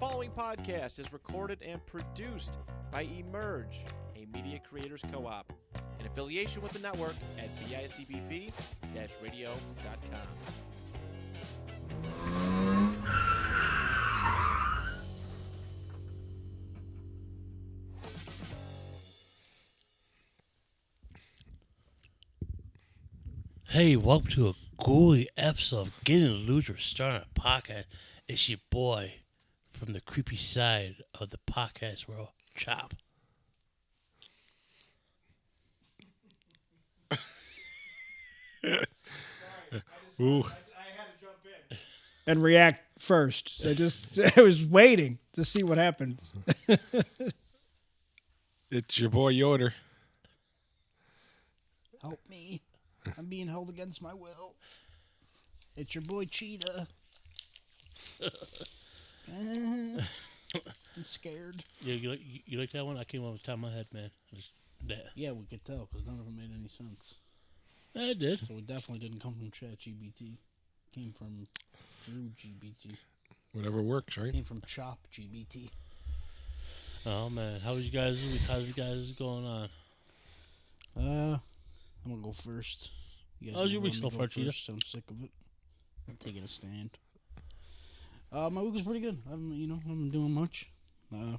following podcast is recorded and produced by Emerge, a media creators co-op, in affiliation with the network at bicbp-radio.com. Hey, welcome to a ghouly episode of Getting a Loser Starting a Podcast. It's your boy from the creepy side of the podcast world, Chop. Ooh. I had to jump in and react first. So I was waiting to see what happened. It's your boy Yoder. Help me. I'm being held against my will. It's your boy Cheetah. I'm scared. Yeah, you like that one? I came off the top of my head, man. Yeah, we could tell because none of them made any sense. I did. So it definitely didn't come from ChatGPT. Came from Drew GBT. Whatever works, right? Came from Chop GBT. Oh, man. How was you guys this week? How's you guys going on? I'm going to go first. You guys How's your wanna week let so me go far, Cheetah? first? I'm sick of it. I'm taking a stand. My week was pretty good. I haven't been doing much. My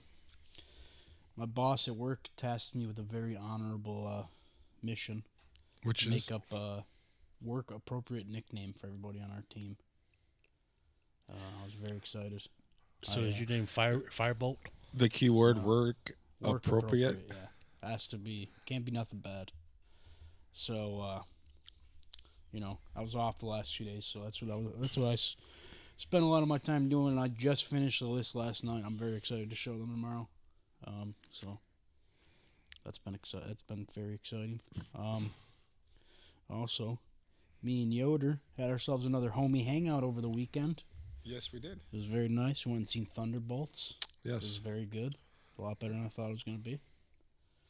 boss at work tasked me with a very honorable mission. Which to is? make up a work-appropriate nickname for everybody on our team. I was very excited. So is your name Firebolt? The keyword No. work appropriate. Yeah, has to be. Can't be nothing bad. So, I was off the last 2 days, so that's what I spent a lot of my time doing. And I just finished the list last night. I'm very excited to show them tomorrow. So that's been That's been very exciting. Also, me and Yoder had ourselves another homie hangout over the weekend. Yes, we did. It was very nice. We went and seen Thunderbolts. It was Yes. very good. A lot better than I thought it was going to be.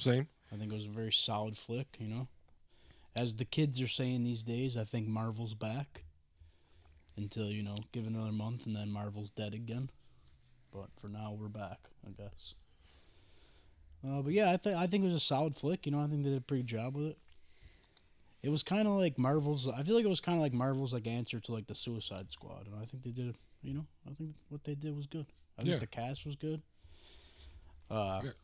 Same. I think it was a very solid flick, As the kids are saying these days, I think Marvel's back. Until, give it another month and then Marvel's dead again. But for now, we're back, I guess. But yeah, I think it was a solid flick. I think they did a pretty good job with it. It was kind of like Marvel's. I feel like it was kind of like Marvel's answer to the Suicide Squad, and I think they did. I think what they did was good. I think the cast was good. The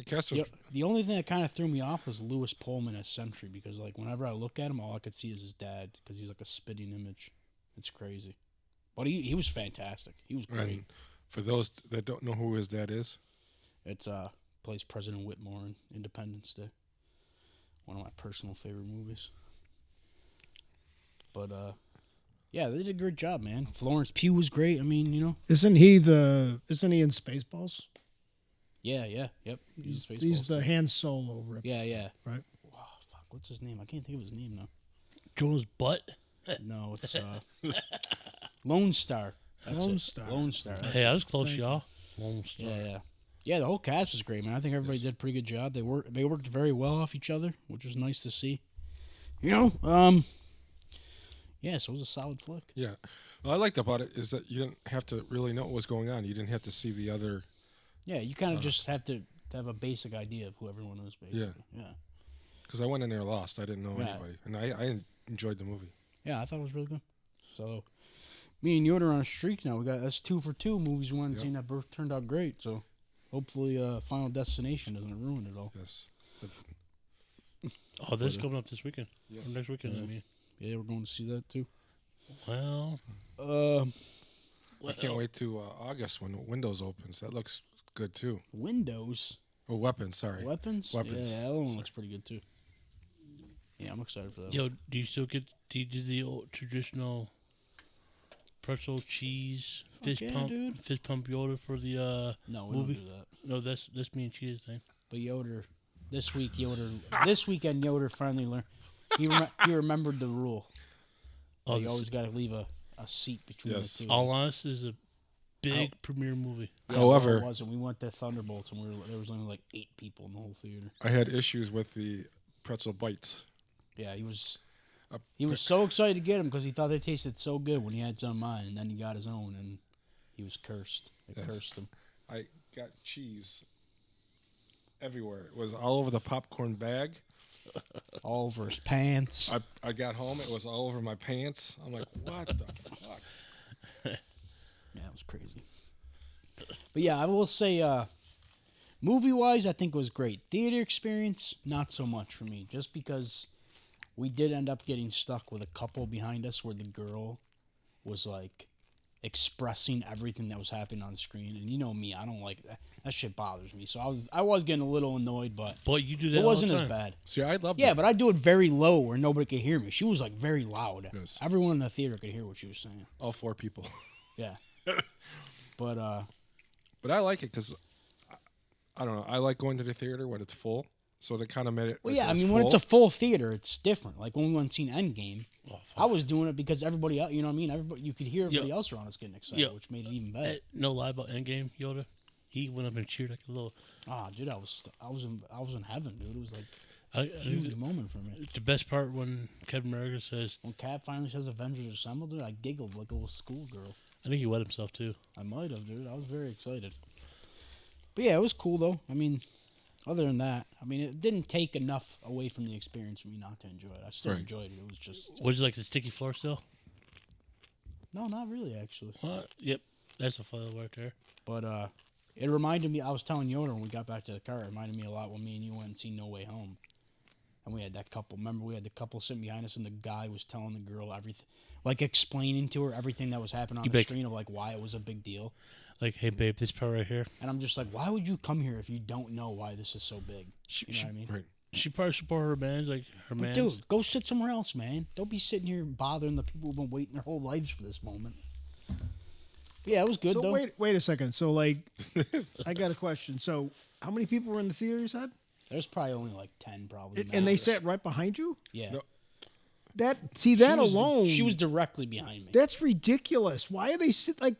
cast was... The only thing that kind of threw me off was Lewis Pullman as Sentry because whenever I look at him, all I could see is his dad because he's a spitting image. It's crazy, but he was fantastic. He was great. And for those that don't know who his dad is, It's plays President Whitmore in Independence Day. One of my personal favorite movies. But yeah, they did a great job, man. Florence Pugh was great. I mean, Isn't he in Spaceballs? Yeah, yep. He's the Han Solo rip. Yeah. Right. Oh, fuck, what's his name? I can't think of his name now. Joe's butt? No, it's Lone Star. That's Lone it. Star. Lone Star. Hey, I was close, y'all. Lone Star. Yeah, the whole cast was great, man. I think everybody did a pretty good job. They worked very well off each other, which was nice to see. Yeah, so it was a solid flick. yeah. What I liked about it is that you didn't have to really know what was going on. You didn't have to see the other... Yeah, you kind of just have to have a basic idea of who everyone is, basically. Yeah. Because I went in there lost. I didn't know Yeah. anybody. And I enjoyed the movie. Yeah, I thought it was really good. So, me and Yoder are on a streak now. That's 2 for 2 movies we went and seen that both turned out great. So, hopefully, Final Destination doesn't ruin it all. Yes. Oh, this is coming up this weekend. Yes. Or next weekend, I mean. Yeah, we're going to see that too. Well, I can't wait to August when Windows opens. That looks good, too. Windows. Oh, Weapons, sorry. Weapons? Weapons. Yeah, that one looks pretty good too. Yeah, I'm excited for that. yo, do you still get the old traditional pretzel cheese fist yeah, pump dude. fist pump Yoda for the No, we movie? don't do that. No, that's me and Cheetah's thing. But this weekend, Yoder finally learned. He remembered the rule. Oh, You always got to leave a seat between Yes. the two. All Honest is a big premiere movie. Yeah, However- it wasn't. We went to Thunderbolts, and there was only 8 people in the whole theater. I had issues with the pretzel bites. Yeah, he was so excited to get them because he thought they tasted so good when he had some of mine, and then he got his own, and He was cursed. It Yes. cursed him. I got cheese everywhere. It was all over the popcorn bag. All over his pants. I got home. It was all over my pants. I'm like, what the fuck? Yeah, it was crazy. But yeah, I will say, movie-wise, I think it was great. Theater experience, not so much for me. Just because we did end up getting stuck with a couple behind us where the girl was like expressing everything that was happening on the screen. And you know me, I don't like that. That shit bothers me. So I was getting a little annoyed, but you do that. it wasn't all the as time. bad. See, I love Yeah, that. but I do it very low where nobody could hear me. She was like very loud. Yes. Everyone in the theater could hear what she was saying. All 4 people. Yeah. But I like it because, I don't know, I like going to the theater when it's full. So they kind of made it. well, like yeah, it I was mean, when it's full. a full theater, it's different. Like when we went and seen Endgame, Oh, fuck. I was doing it because everybody else, you know what I mean? Everybody, you could hear everybody Yeah. else around us getting excited, Yeah. which made it even better. No lie about Endgame, Yoda. He went up and cheered like a little. Ah, dude, I was in heaven, dude. It was like I a huge moment for me. the best part when Captain America says, When Cap finally says Avengers Assemble, dude, I giggled like a little schoolgirl. I think he wet himself too. I might have, dude. I was very excited. But yeah, it was cool though. I mean, other than that, I mean, it didn't take enough away from the experience for me not to enjoy it. I still Right. enjoyed it. It was just Would you like the sticky floor still? no, not really actually. What? Yep, that's a file right there. But it reminded me. I was telling Yoda when we got back to the car. It reminded me a lot when me and you went and seen No Way Home, and we had that couple. Remember, we had the couple sitting behind us, and the guy was telling the girl everything, like explaining to her everything that was happening on the screen of like why it was a big deal. Like, hey babe, this part right here. And I'm just like, why would you come here if you don't know why this is so big? You know what I mean? Right. She probably support her bands, like her But man. dude, go sit somewhere else, man. Don't be sitting here bothering the people who've been waiting their whole lives for this moment. But yeah, it was good So though. wait a second. So like, I got a question. So how many people were in the theater? You said, There's probably only like 10 probably. and they max. sat right behind you. Yeah. No. That She was- alone. She was directly behind me. That's ridiculous. Why are they sit like?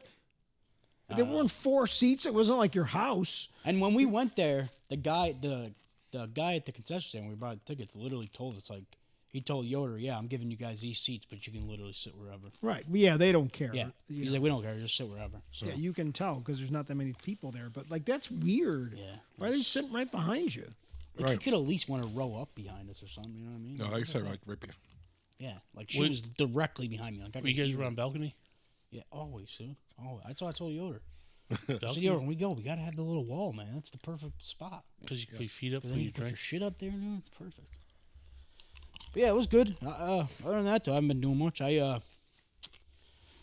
There weren't 4 seats. It wasn't like your house. And when we went there, the guy at the concession stand where we bought the tickets literally told us, like, he told Yoder, yeah, I'm giving you guys these seats, but you can literally sit wherever. Right. Yeah, they don't care. Yeah. You He's know. like, we don't care, just sit wherever. So Yeah, you can tell because there's not that many people there. But like, that's weird. yeah. Why are they sitting right behind you? Like, Right. you could at least want to row up behind us or something, you know what I mean? No, like I said, like right behind. Yeah, like she Wait. was directly behind me. Like I Were you could guys hear were her. on balcony? Yeah, always, dude. Always. That's what I told Yoder. I said, Balcony? Yoder, when we go, we got to have the little wall, man. That's the perfect spot. Because you can put your feet up Because when then you you put your drink. shit up there, dude. It's perfect. But yeah, it was good. Other than that, though, I haven't been doing much.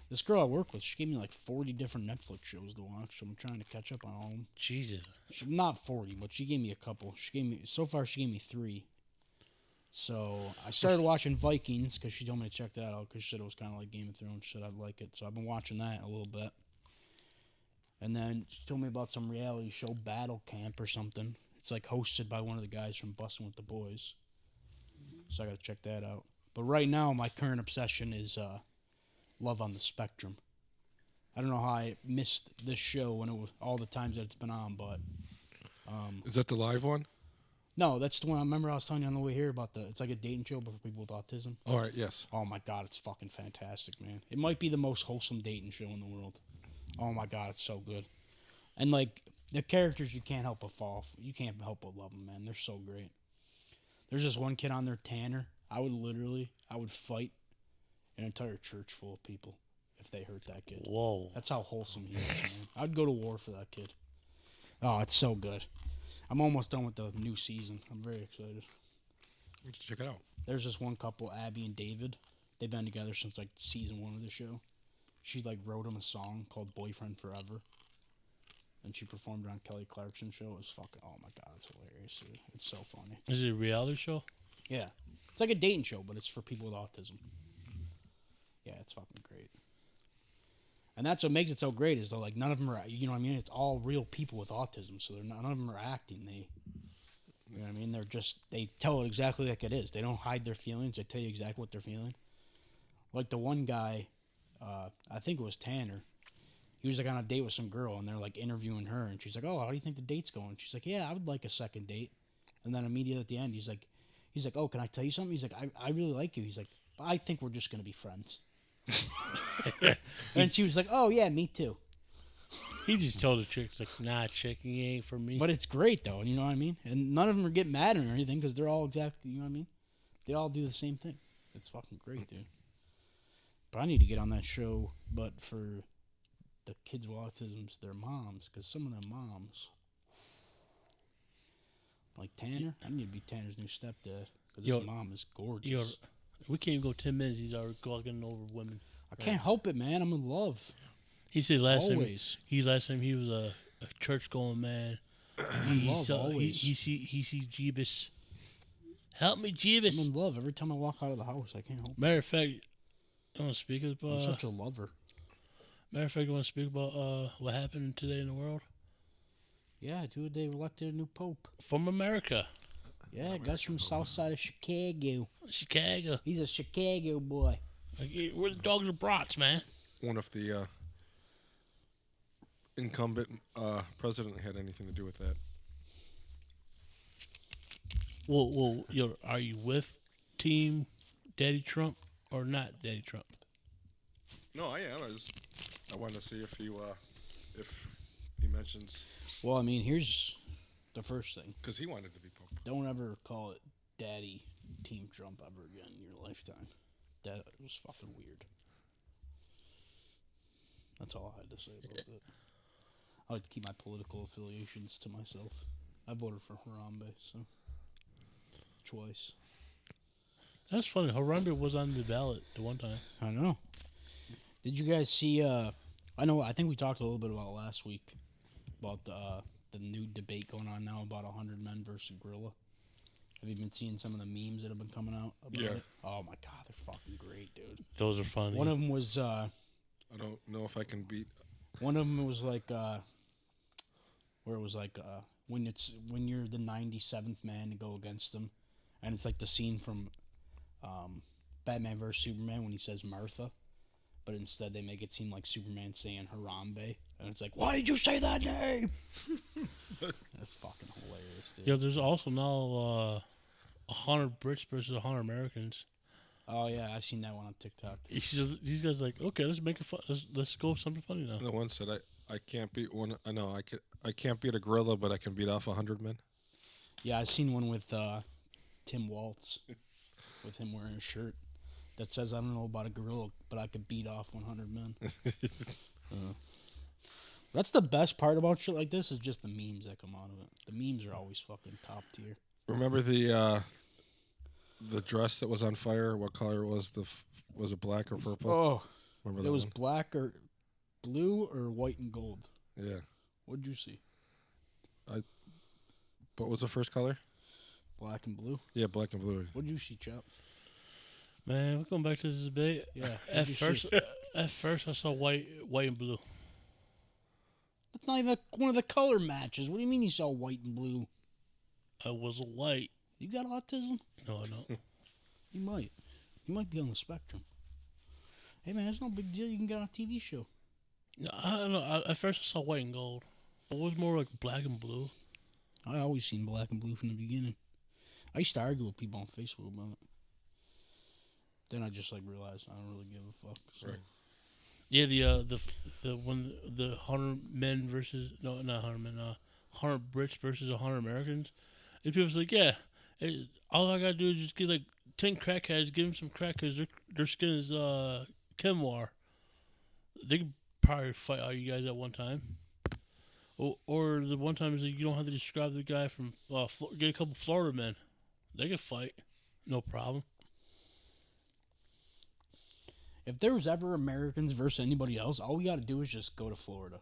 This girl I work with, she gave me like 40 different Netflix shows to watch. So I'm trying to catch up on all of them. Jesus. Not 40, but she gave me a couple. So far, she gave me 3. So I started watching Vikings because she told me to check that out because she said it was kind of like Game of Thrones. She said I'd like it. So I've been watching that a little bit. And then she told me about some reality show, Battle Camp or something. It's like hosted by one of the guys from Bussin' with the Boys. So I got to check that out. But right now, my current obsession is Love on the Spectrum. I don't know how I missed this show when it was all the times that it's been on, but Is that the live one? no, that's the one. I remember I was telling you on the way here about it's like a dating show, but for people with autism. All right. Yes. Oh my god, it's fucking fantastic, man. It might be the most wholesome dating show in the world. Oh my god, it's so good. And like the characters, you can't help but you can't help but love them, man. They're so great. There's this one kid on there, Tanner. I would fight an entire church full of people if they hurt that kid. Whoa. That's how wholesome he is, man. I'd go to war for that kid. Oh, it's so good. I'm almost done with the new season. I'm very excited. Let's check it out. There's this one couple, Abby and David. They've been together since like season 1 of the show. She like wrote him a song called Boyfriend Forever. And she performed it on Kelly Clarkson's show. It was fucking, oh my god, it's hilarious, dude. It's so funny. Is it a reality show? Yeah. It's like a dating show, but it's for people with autism. Yeah, it's fucking great. And that's what makes it so great is though, like none of them are, you know what I mean? It's all real people with autism, so none of them are acting. You know what I mean? They tell it exactly like it is. They don't hide their feelings. They tell you exactly what they're feeling. Like the one guy, I think it was Tanner. He was like on a date with some girl, and they're like interviewing her, and she's like, "Oh, how do you think the date's going?" She's like, "Yeah, I would like a second date." And then immediately at the end, he's like, "Oh, can I tell you something?" He's like, "I really like you." He's like, "But I think we're just gonna be friends." And she was like, "Oh yeah, me too." He just told the chicks, like, nah, chick, he ain't for me. But it's great, though. You know what I mean? And none of them are getting mad or anything because they're all exactly, you know what I mean? They all do the same thing. It's fucking great, dude. But I need to get on that show, but for the kids with autism's, their moms, because some of them moms, like Tanner, I need to be Tanner's new stepdad because his mom is gorgeous. We can't even go 10 minutes. He's already gawking over women. I can't help it, man. I'm in love. He said last Always. time he was a church-going man. I'm in love, always. He see Jeebus. Help me, Jeebus. I'm in love every time I walk out of the house. I can't help it. Matter of fact, I want to speak about. I'm such a lover. Matter of fact, I want to speak about what happened today in the world. Yeah, dude, they elected a new pope. From America. Yeah, guys from south side of Chicago. Chicago. He's a Chicago boy. Like, we're the dogs of brats, man. Wonder if the incumbent president had anything to do with that. Well, are you with Team Daddy Trump or not Daddy Trump? No, I am. I wanted to see if he mentions, Well, I mean, here's the first thing. because he wanted to be pope. Don't ever call it Daddy Team Trump ever again in your lifetime. That was fucking weird. That's all I had to say about that. I like to keep my political affiliations to myself. I voted for Harambe, so twice. That's funny. Harambe was on the ballot the one time. I know. Did you guys see? I think we talked a little bit about last week about the new debate going on now about 100 men versus a gorilla. Have you been seeing some of the memes that have been coming out about it? Oh my god, they're fucking great, dude. Those are funny. One of them was. I don't know if I can beat. One of them was like, where it was like, when you're the 97th man to go against them, and it's like the scene from Batman vs Superman when he says Martha, but instead they make it seem like Superman saying Harambe, and it's like, why did you say that name? That's fucking hilarious, dude. Yeah, there's also now 100 Brits versus 100 Americans. Oh yeah, I seen that one on TikTok too. These guys are like, okay, let's make it fun. Let's go with something funny now. The one said, I can't beat one. I know I can't beat a gorilla, but I can beat off 100 men. Yeah, I seen one with Tim Waltz, with him wearing a shirt that says, I don't know about a gorilla, but I could beat off 100 men. That's the best part about shit like this is just the memes that come out of it. The memes are always fucking top tier. Remember the dress that was on fire? What color was was it black or purple? Oh, Remember it that was one? black or blue or white and gold. Yeah. What'd you see? What was the first color? Black and blue. Yeah, black and blue. What'd you see, Chop? Man, we're going back to this debate. Yeah. At what'd you see? first, I saw white and blue. That's not even one of the color matches. What do you mean you saw white and blue? I was white. You got autism? No, I don't. You might. You might be on the spectrum. Hey, man, it's no big deal. You can get on a TV show. No, I don't know. At first, I saw white and gold. It was more like black and blue. I always seen black and blue from the beginning. I used to argue with people on Facebook about it. Then I just realized I don't really give a fuck. So. Right. Yeah, the 100 men versus not 100 men, 100 Brits versus 100 Americans. And people's like, yeah, all I gotta do is just get 10 crackheads, give them some crack because their skin is Kenmore. They could probably fight all you guys at one time. Or the one time is you don't have to describe the guy from get a couple Florida men. They could fight, no problem. If there was ever Americans versus anybody else, all we got to do is just go to Florida.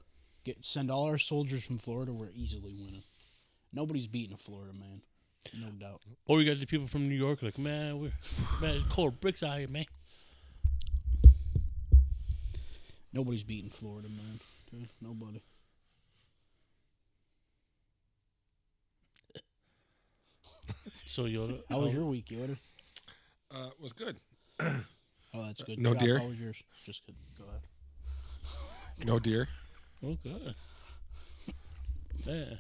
Send all our soldiers from Florida. We're easily winning. Nobody's beating a Florida man, no doubt. Or you got the people from New York like, man, it's cold bricks out here, man. Nobody's beating Florida, man. Dude, nobody. So Yoda, How was your week, Yoda? It was good. Oh, that's good. No Chop, deer? How was yours? Just good. Go ahead. No deer. Oh, good. Yeah.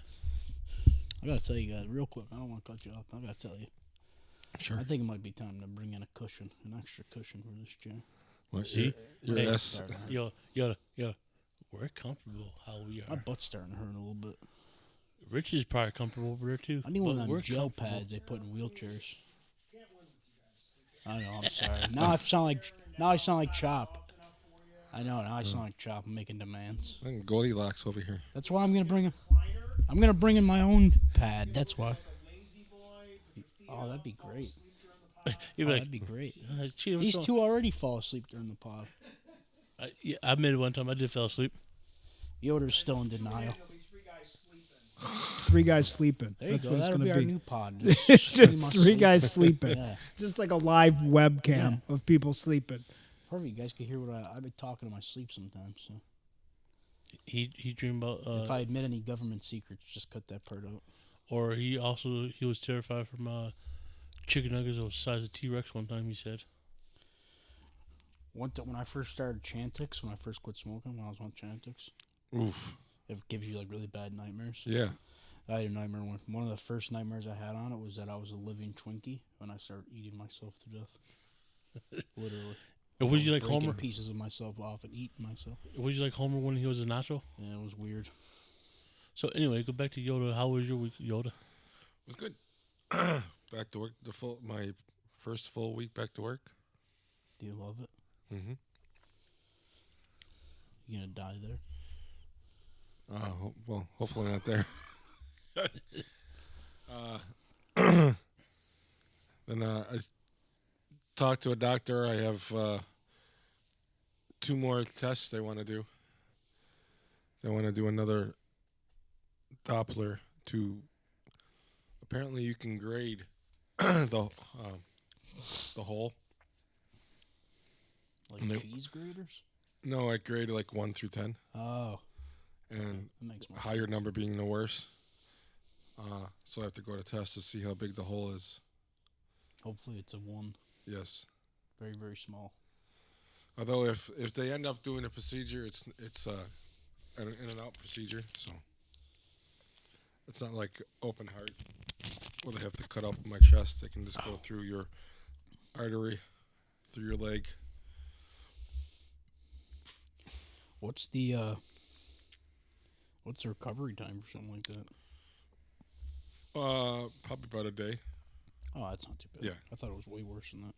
I gotta tell you guys real quick. I don't want to cut you off. I gotta tell you. Sure. I think it might be time to bring in a cushion, an extra cushion for this chair. What, See? your Hey, ass. Sorry, man. Yoda. We're comfortable how we My are. butt's starting to hurt a little bit. Rich is probably comfortable over there too. I need but one of we're them gel comfortable. pads they put in wheelchairs. I know. I'm sorry. Now I sound like Chop. I know. Now I sound like Chop. I'm making demands. I think Goldilocks over here. That's why I'm gonna bring. I'm gonna bring in my own pad. That's why. Oh, that'd be great. You'd be Oh, like, that'd be great. Gee, what's These going-" two already fall asleep during the pod. Yeah, I admit it one time. I did fell asleep. Yoder's still in denial. 3 guys sleeping. There you That's go. what it's That'll gonna be our new pod. It's Stream just us 3 sleep. guys sleeping. Yeah. Just like a live webcam of people sleeping. Perfect. You guys can hear what I've been talking in my sleep sometimes. So He dreamed about if I admit any government secrets, just cut that part out. or he was terrified from chicken nuggets that was the size of T-Rex one time. He said. When I first started Chantix, when I first quit smoking, when I was on Chantix, Oof. it gives you like really bad nightmares. Yeah. I had a nightmare. One of the first nightmares I had on it was that I was a living Twinkie when I started eating myself to death. Literally. And would you I like was breaking Homer? pieces of myself off and eating myself. Would you like Homer when he was a nacho? Yeah, it was weird. So anyway, go back to Yoda. How was your week, Yoda? It was good. Back to work. My first full week back to work. Do you love it? Mm-hmm. You gonna die there? Well, hopefully not there. Then I talked to a doctor. I have 2 more tests they want to do. They want to do another Doppler to. Apparently, you can grade the hole. Like And they- cheese graters? No, I graded like 1 through 10, Oh, and that makes more higher number being the worst. So I have to go to test to see how big the hole is. Hopefully it's a 1. Yes. Very, very small. Although if they end up doing a procedure, it's an in and out procedure, so it's not like open heart where they have to cut open my chest. They can just go through your artery, through your leg. What's the recovery time for something like that? Probably about a day. Oh, that's not too bad. Yeah. I thought it was way worse than that.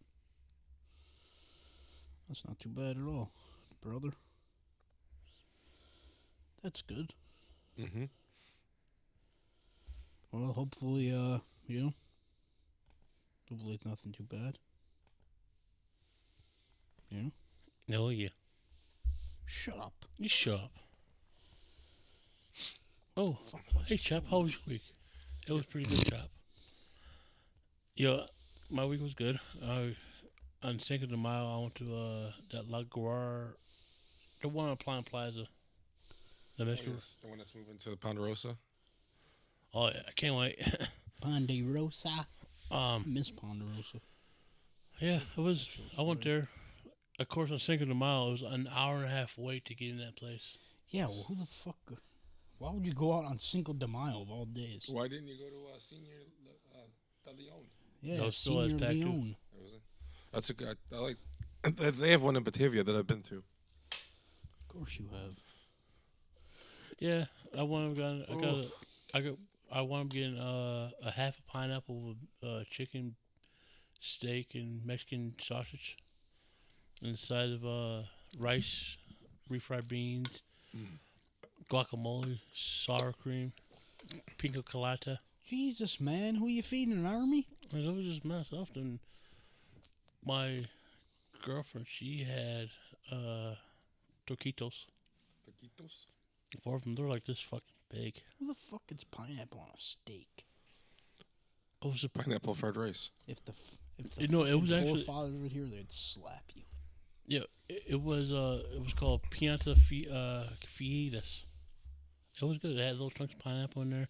That's not too bad at all, brother. That's good. Mm-hmm. Well, hopefully, hopefully it's nothing too bad. You know? Oh yeah. Shut up. You shut up. Oh, hey Chap, how was your week? It was pretty good, Chap. Yeah, my week was good. On Cinco de Mayo, I went to that La Guar, the one on Plant Plaza. The Mexico. The one that's moving to the Ponderosa. Oh, yeah, I can't wait. Ponderosa. Miss Ponderosa. Yeah, it was. I went there. Of course, on Cinco de Mayo, it was an hour and a half wait to get in that place. Yeah, well, who the fuck? Why would you go out on Cinco de Mayo of all days? Why didn't you go to Senior de Leon? Yeah, No, still has Senior packed too. Leon. That's a good. I like. They have one in Batavia that I've been to. Of course you have. Yeah, I wound up getting a half a pineapple with chicken, steak, and Mexican sausage, and a side of rice, refried beans, guacamole, sour cream, pico colada. Jesus, man, who you feeding, an army? And it was just myself. And my girlfriend, she had taquitos. Taquitos. 4 of them. They're like this fucking big. Who the fuck gets pineapple on a steak? It was a Pineapple fried rice. If the You know, it was fucking actually- forefathers were here, they'd slap you. Yeah, it was called Pianta Fajitas. It was good. It had little chunks of pineapple in there.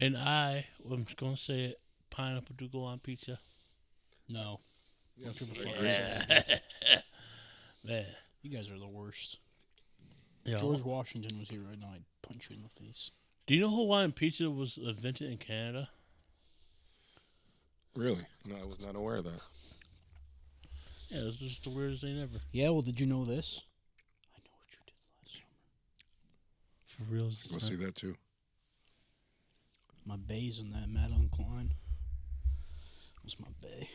And I'm just going to say it, pineapple do go on pizza. No, Yes. Don't give a I fuck. agree. Yeah. Man. you guys are the worst. Yeah. George Washington was here right now, I'd punch you in the face. Do you know Hawaiian pizza was invented in Canada? Really? No, I was not aware of that. Yeah, it was just the weirdest thing ever. Yeah, well, did you know this? I know what you did last summer. for reals. Go see that too. My bay's in that Madeline Klein. That's my bay.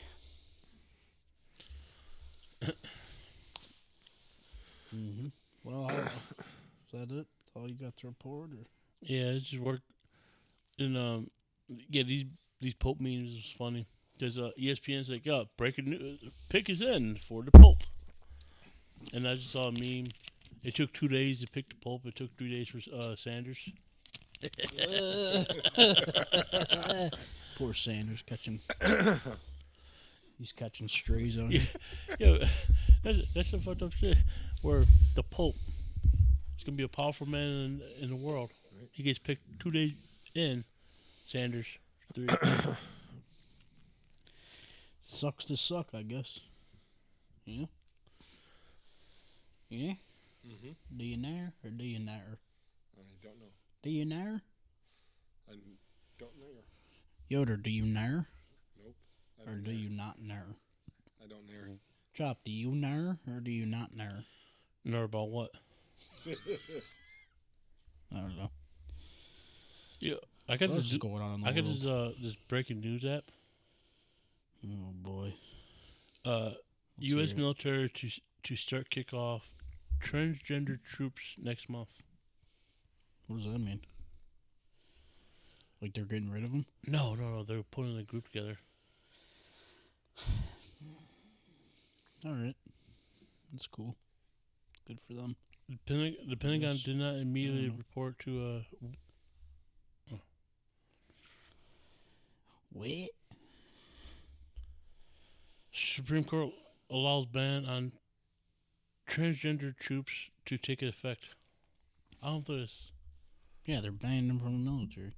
Well, is that it? That's all you got to report? Or? Yeah, it just worked. And yeah, these Pope memes was funny because ESPN's like, "Oh, breaking news, pick is in for the Pope," and I just saw a meme. It took 2 days to pick the Pope. It took 3 days for Sanders. Poor Sanders catching. He's catching strays out here. Yeah, that's some fucked up shit. Where the Pope is gonna be a powerful man in the world. He gets picked 2 days in. Sanders 3. Sucks to suck, I guess. Yeah. Yeah. Mm-hmm. Do you know or do you know? I don't know. Do you know? I don't know. Yoder, do you know? Nope. Or do you not know? I don't know. Chop, do you know or do you not know? Know about what? I don't know. Yeah, I got What's this. going on in the I got world? this breaking news app. Oh boy. U.S. hear it. military to start kick off transgender troops next month. What does that mean? Like they're getting rid of them? No, they're putting a group together. All right. That's cool. Good for them. The Pentagon Yes. did not immediately Mhm. report to What? Supreme Court allows ban on transgender troops to take effect. I don't know this. Yeah, they're banning them from the military.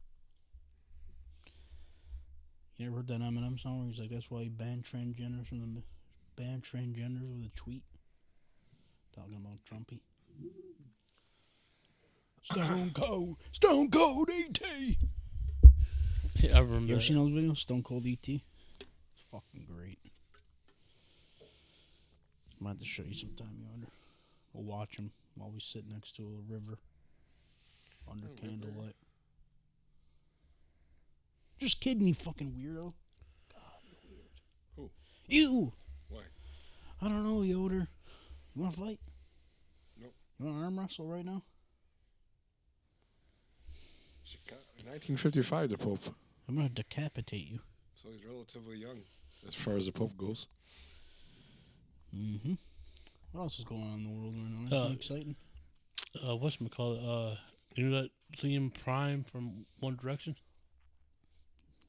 You ever heard that Eminem song where he's like, that's why he banned transgenders from the banned transgenders with a tweet? Talking about Trumpy. Stone Cold E.T. Yeah, I remember. You ever that. seen those videos? Stone Cold E.T. It's fucking great. Might have to show you sometime, Yonder. We'll watch them while we sit next to a river under candlelight. Just kidding, you fucking weirdo. God, you're weird. Who? You! Why? I don't know, Yoder. You want to fight? Nope. You want to arm wrestle right now? In 1955, the Pope. I'm going to decapitate you. So he's relatively young as far as the Pope goes. Mm-hmm. What else is going on in the world right now? Anything exciting? Whatchamacallit? You know that Liam Prime from One Direction?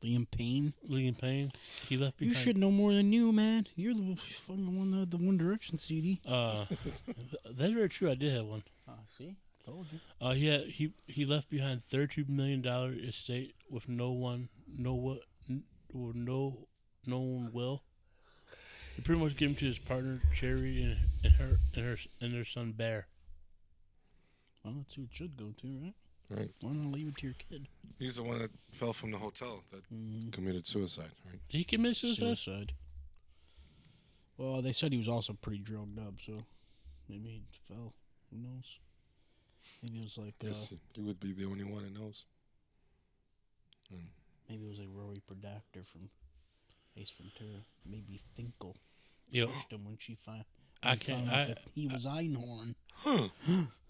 Liam Payne? Liam Payne? He left You behind. should know more than you, man. You're the fucking one that had the One Direction CD. That's very true. I did have one. See? Told you. He left behind $32 million estate with no known will. He pretty much gave him to his partner Cherry and their son Bear. Well, that's who it should go to, right? Right. Why not leave it to your kid? He's the one that fell from the hotel that committed suicide, right? Did he commit suicide? Well, they said he was also pretty drugged up, so maybe he fell. Who knows? Maybe it was like Yes, he would be the only one that knows. maybe it was like Rory Predactor from Ace Ventura. Maybe Finkel Yo, pushed him when she found. He was Einhorn.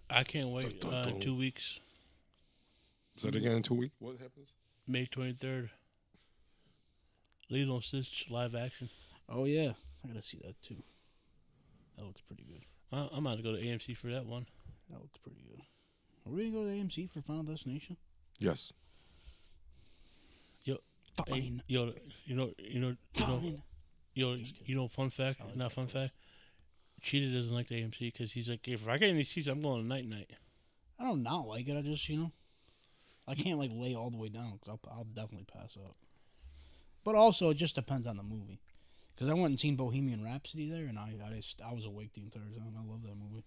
I can't wait. Dun, dun, dun. 2 weeks, Is that again in 2 weeks? What happens? May 23rd. Lilo and Stitch live action. Oh yeah, I gotta see that too. That looks pretty good. I'm about to go to AMC for that one. That looks pretty good. Are we gonna go to AMC for Final Destination? Yes. Fine. Yo, Fine. Fun fact, I like not that fun pose. fact. Cheetah doesn't like the AMC because he's like, if I get any seats, I'm going to night. I don't not like it. I just I can't like lay all the way down because I'll definitely pass out. But also, it just depends on the movie. Because I went and seen Bohemian Rhapsody there, and I was awake the entire time. I love that movie.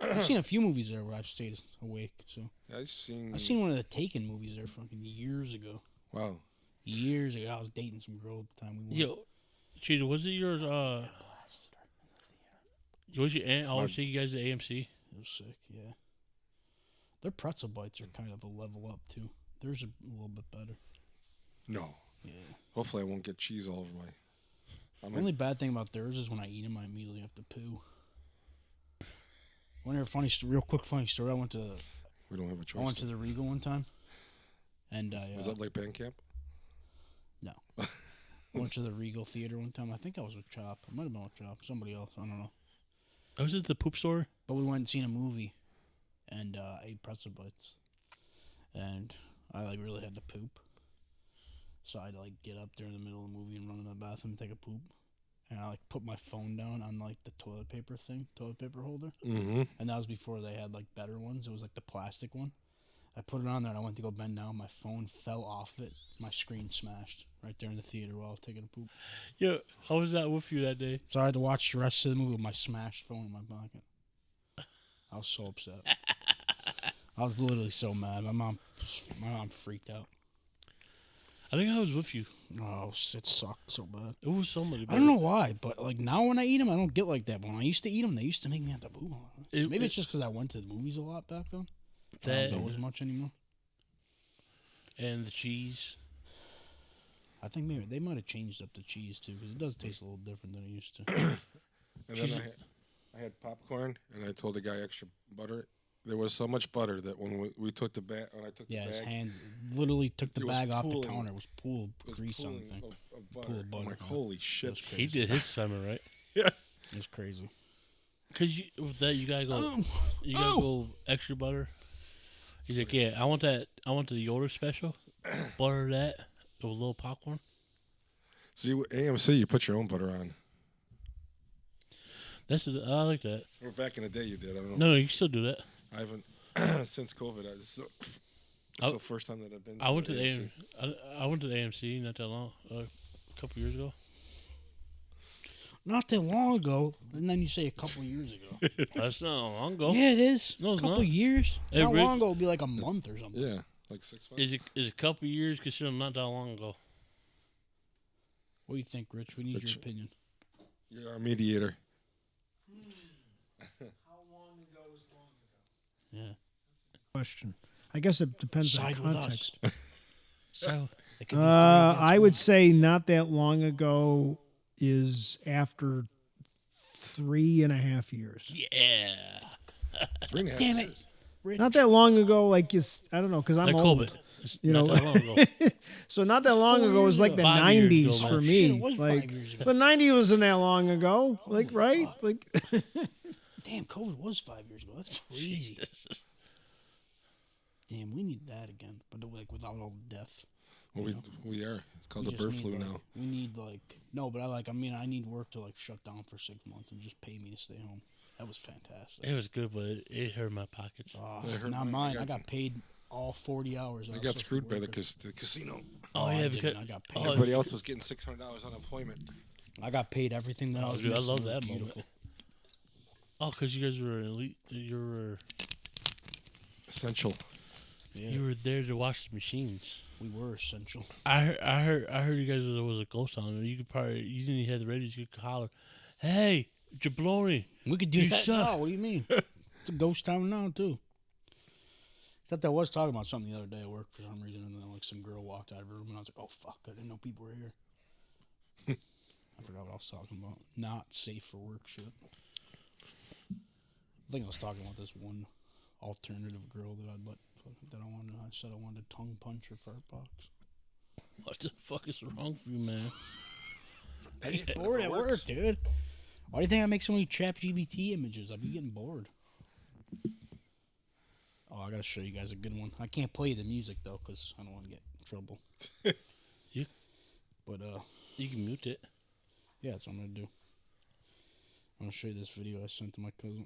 I've seen a few movies there where I've stayed awake. So I've seen one of the Taken movies there fucking years ago. Wow. Years ago, I was dating some girl at the time we went. Yo, Cheetah, was it your was your aunt always take you guys to AMC? It was sick, yeah. Their pretzel bites are kind of a level up too. Theirs are a little bit better. No. Yeah. Hopefully, I won't get cheese all over my. The only bad thing about theirs is when I eat them, I immediately have to poo. Real quick funny story. We don't have a choice. I went to the Regal one time, and Was that Lake Band Camp? No. I went to the Regal Theater one time. I think I was with Chop. I might have been with Chop. Somebody else. I don't know. I was at the poop store. But we went and seen a movie, and ate pretzel bites, and I really had to poop. So I had to get up there in the middle of the movie and run to the bathroom and take a poop. And I put my phone down on the toilet paper holder. Mm-hmm. And that was before they had better ones. It was the plastic one. I put it on there and I went to go bend down. My phone fell off it. My screen smashed right there in the theater while I was taking a poop. Yeah, I was not with you that day. So I had to watch the rest of the movie with my smashed phone in my pocket. I was so upset. I was literally so mad. My mom freaked out. I think I was with you. Oh, it sucked so bad. It was so many. I don't know why, but now when I eat them, I don't get like that. But when I used to eat them, they used to make me have to poop. Maybe it's just because I went to the movies a lot back then. I don't go as much anymore. And the cheese. I think maybe they might have changed up the cheese too, because it does taste a little different than it used to. And then I had popcorn, and I told the guy extra butter. There was so much butter that when I took the bag, his hands literally took the bag off the pooling. counter. It was pool grease on the thing. Of butter. Pool of butter. I'm like, holy shit! He did his summer, right? Yeah. It was crazy. Cause with that you gotta go. You gotta go extra butter. He's like, yeah, I want that. I want the Yoda special. Butter that with a little popcorn. See, AMC, you put your own butter on. I like that. Or back in the day, you did. I don't know. No, you can still do that. I haven't since COVID. It's the first time that I've been. I went to the AMC. I went to the AMC not that long, a couple years ago. Not that long ago, and then you say a couple years ago. That's not long ago. Yeah, it is. No, it's a couple not. years. Hey, not Rick- long ago would be like a month or something. Yeah, like 6 months. Is a couple years considered not that long ago? What do you think, Rich? We need Rich. your opinion. You're our mediator. How long ago is long ago? Yeah. Question. I guess it depends Side on with context. us. So It could be 3 I against would 1. say not that long ago is after 3.5 years. yeah, 3.5 Damn it. years. Rich. Not that long ago, I don't know, because I'm like old. COVID. It's You not know, that long ago. so not that long 4 ago was years like ago. the 5 years 90s ago, for man. me. Shit, it was 5 like, years ago. the 90s wasn't that long ago. Right? fuck. Like, Damn, COVID was 5 years ago. That's crazy. Damn, we need that again, but without all the death. Well, we are. It's called We the just bird need, flu like- now. We need no, but I need work to shut down for 6 months and just pay me to stay home. That was fantastic. It was good, but it hurt my pockets. It hurt Not mine. mine. I got paid all 40 hours. I got screwed by the casino. Oh, I yeah, didn't. because I got paid. oh, Everybody else was getting $600 unemployment. I got paid everything that I was dude, I missing. love It was that beautiful. because you guys were elite. You Essential. Yeah, were there to watch the machines. we were essential. I heard you guys there was a ghost town. You didn't even have the radio. You could holler, "Hey, Jabloni!" We could do You that suck. now. What do you mean? It's a ghost town now too. Except I was talking about something the other day at work for some reason, and then some girl walked out of her room, and I was like, "Oh fuck! I didn't know people were here." I forgot what I was talking about. Not safe for work shit. I think I was talking about this one alternative girl that I said I wanted to tongue punch her fart box. What the fuck is wrong with you, man? Hey, Bored it at works. work, dude. Why do you think I make so many ChatGPT images? I'd be getting bored. Oh, I gotta show you guys a good one. I can't play the music though, cause I don't want to get in trouble. You- But You can mute it. yeah, that's what I'm gonna do. I'm gonna show you this video I sent to my cousin.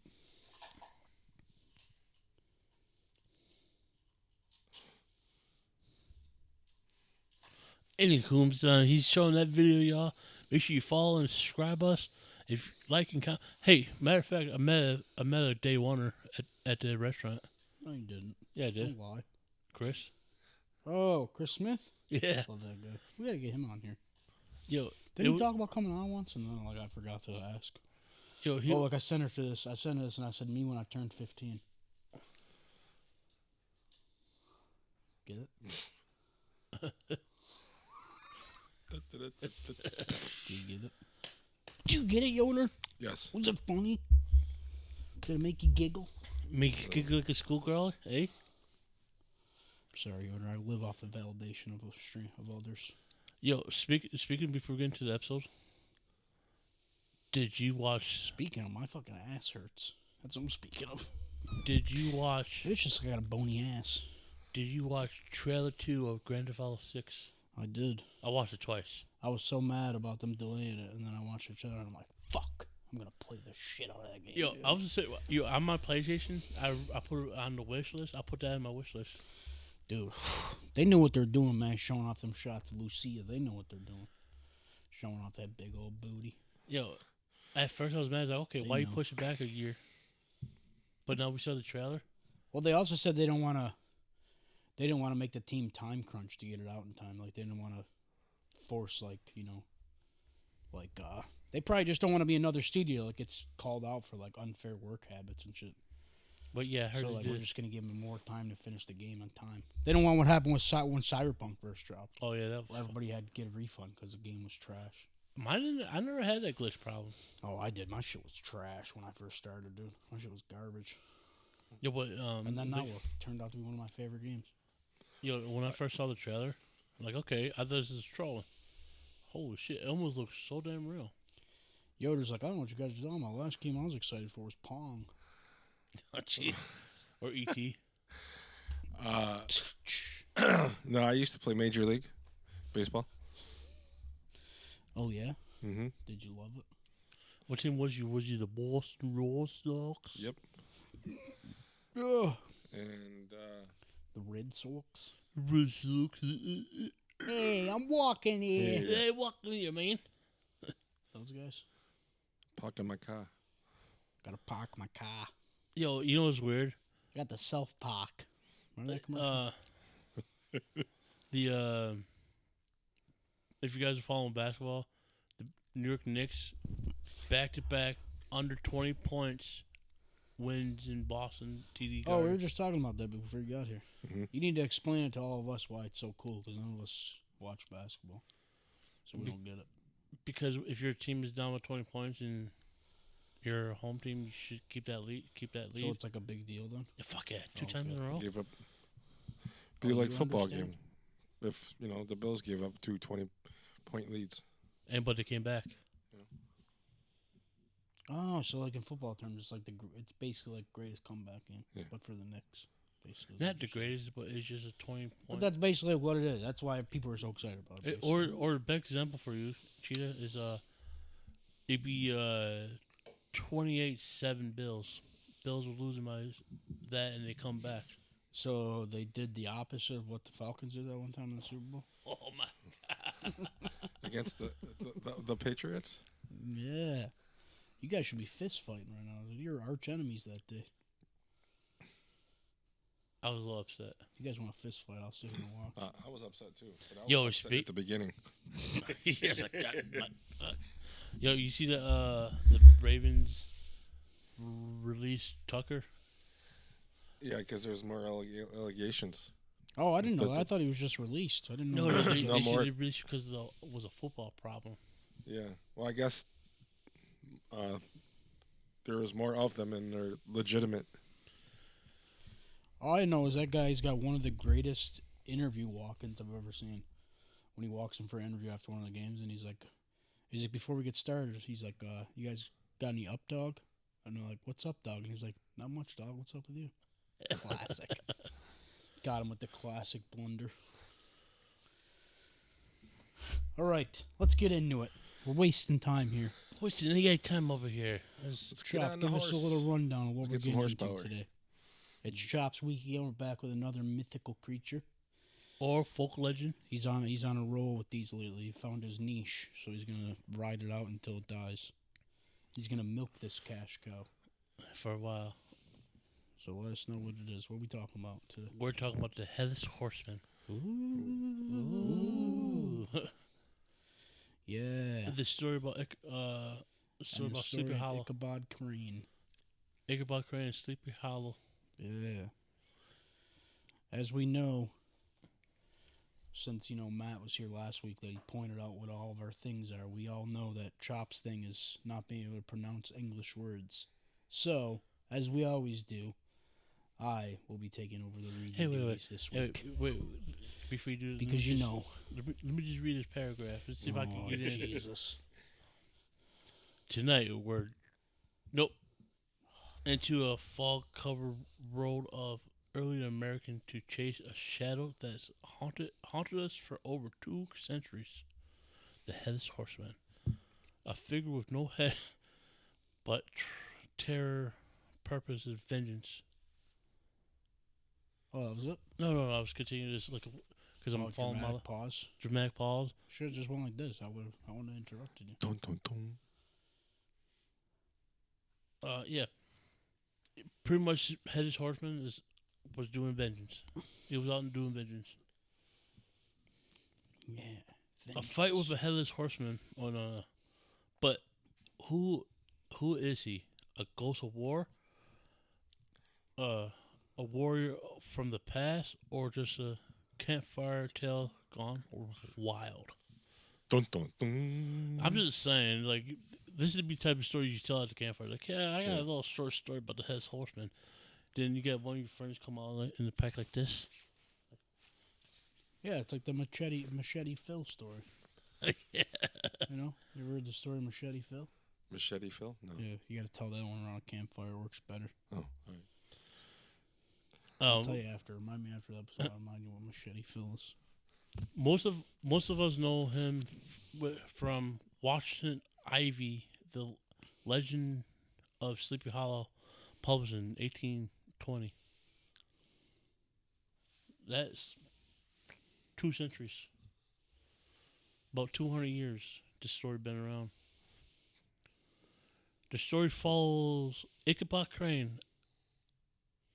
Anywho, he's showing that video, y'all. Make sure you follow and subscribe us. If you like and comment. Hey, matter of fact, I met a day oneer at the restaurant. No, you didn't. Yeah, I did. Don't lie. Chris. Oh, Chris Smith. Yeah. Love that guy. We gotta get him on here. Yo. Didn't he talk about coming on once? And then I forgot to ask. Yo. Oh, look, I sent her this. I sent her this, and I said, "Me when I turned 15." Get it? Do you get it? Did you get it, Yoder? Yes. Was it funny? Did it make you giggle? Make you giggle like a schoolgirl, eh? Sorry, Yoder. I live off the validation of others. Yo, speaking before we get into the episode, did you watch? Speaking of, my fucking ass hurts. That's what I'm speaking of. Did you watch? It's just I got a bony ass. Did you watch trailer 2 of Grand Theft Auto 6? I did. I watched it twice. I was so mad about them delaying it, and then I watched the trailer, and I'm like, fuck. I'm going to play the shit out of that game. Yo, dude. I was just saying, yo, on my PlayStation, I put it on the wish list. I put that in my wish list. Dude, they know what they're doing, man, showing off them shots of Lucia. They know what they're doing. Showing off that big old booty. Yo, at first I was mad. I was like, okay, They why you know. push it back a year? But now we saw the trailer. Well, they also said they didn't want to make the team time crunch to get it out in time. Like, they didn't want to force, like, you know, like, they probably just don't want to be another studio that gets called out for, like, unfair work habits and shit. But yeah, I heard So, they like, did. we're just going to give them more time to finish the game on time. They don't want what happened with when Cyberpunk first dropped. Oh yeah, that was. Everybody had to get a refund because the game was trash. I never had that glitch problem. Oh, I did. My shit was trash when I first started, dude. My shit was garbage. Yo, but And then that turned out to be one of my favorite games. yo, when I first saw the trailer, I'm like, okay, I thought this was trolling. Holy shit, it almost looks so damn real. Yoder's like, I don't know what you guys are talking about. The last game I was excited for was Pong. Oh, gee. Or E.T. No, I used to play Major League Baseball. Oh, yeah? Mm-hmm. Did you love it? What team was you? Was you the Boston Red Sox? Yep. Yeah. And The Red Sox? Red Sox. Hey, I'm walking here. Yeah. Hey, walk in here, man. Those guys? parked in my car. Gotta park my car. Yo, you know what's weird? I got the self-park. Remember that commercial? If you guys are following basketball, the New York Knicks, back-to-back, under 20 points, wins in Boston, TD Oh, Garden. we were just talking about that before you got here. Mhm. You need to explain it to all of us why it's so cool, because none of us watch basketball. So we don't get it. Because if your team is down with 20 points and your home team, you should keep that lead. So it's like a big deal then? Yeah, fuck yeah, two Oh, times okay. in a row. Give up. Oh, Be like you football understand? game. If the Bills gave up 2 20-point leads. But they came back. Oh, so like in football terms, it's like it's basically like greatest comeback game, Yeah. but for the Knicks, basically. is Not what the you're saying. greatest, but it's just a 20 But point. that's basically what it is. That's why people are so excited about it. Or the best example for you, Cheetah, is it'd be 28-7 Bills. Bills were losing by that, and they come back. So they did the opposite of what the Falcons did that one time in the Super Bowl. Oh my! Against the Patriots? Yeah, you guys should be fist fighting right now. You're arch enemies that day. I was a little upset. If you guys want to fist fight, I'll sit here and watch. I was upset too. But I was Yo, upset at the beginning. Yes, I got yo, you see the Ravens released Tucker? Yeah, because there's more allegations. Oh, I didn't know that. I thought he was just released. I didn't know. No, that. they No more. released because it was a football problem. Yeah. Well, I guess there was more of them, and they're legitimate. All I know is that guy's got one of the greatest interview walk-ins I've ever seen. When he walks in for an interview after one of the games, and he's like, before we get started, he's like, you guys got any up, dog? And they're like, what's up, dog? And he's like, not much, dog. What's up with you? Classic. Got him with the classic blunder. All right, let's get into it. We're wasting time here. What's the got time over here? Let's get Chop, on the give horse. us a little rundown of what Let's we're get some getting into horsepower. today. It's Chop's week again. We're back with another mythical creature. Or folk legend? He's on a roll with these lately. He found his niche, so he's gonna ride it out until it dies. He's gonna milk this cash cow. For a while. So let us know what it is. What are we talking about today? We're talking about the headless horseman. Ooh. Yeah. The story about Sleepy Hollow. Ichabod Crane. Ichabod Crane and Sleepy Hollow. Yeah. As we know, since, Matt was here last week, that he pointed out what all of our things are. We all know that Chop's thing is not being able to pronounce English words. So, as we always do, I will be taking over the reading duties this week. Wait, before you do this, Because let me just read this paragraph. Let's see if I can get in. Jesus. Tonight, we're into a fog-covered road of early American to chase a shadow that's haunted us for over 2 centuries. The headless horseman, a figure with no head, but terror, purpose, and vengeance. Oh, that was it? No. I was continuing this because I'm following my pause. Dramatic pause. Should have just went like this. I wouldn't have interrupted you. Dun, dun, dun. Yeah. Pretty much, headless horseman was doing vengeance. He was out and doing vengeance. Yeah. A fight with a headless horseman but who is he? A ghost of war? A warrior from the past, or just a campfire tale gone wild? Dun, dun, dun. I'm just saying, this is the type of story you tell at the campfire. I got a little short story about the headless horseman. Then you get one of your friends come out in the pack like this. Yeah, it's like the Machete Phil story. Yeah. You ever heard the story of Machete Phil? Machete Phil? No. Yeah, you got to tell that one around a campfire. Works better. Oh, all right. I'll tell you after. Remind me after the episode. I'll remind you what Machete Phil is. Most of us know him from Washington Ivy, the Legend of Sleepy Hollow, published in 1820. That's 2 centuries. About 200 years this story been around. The story follows Ichabod Crane,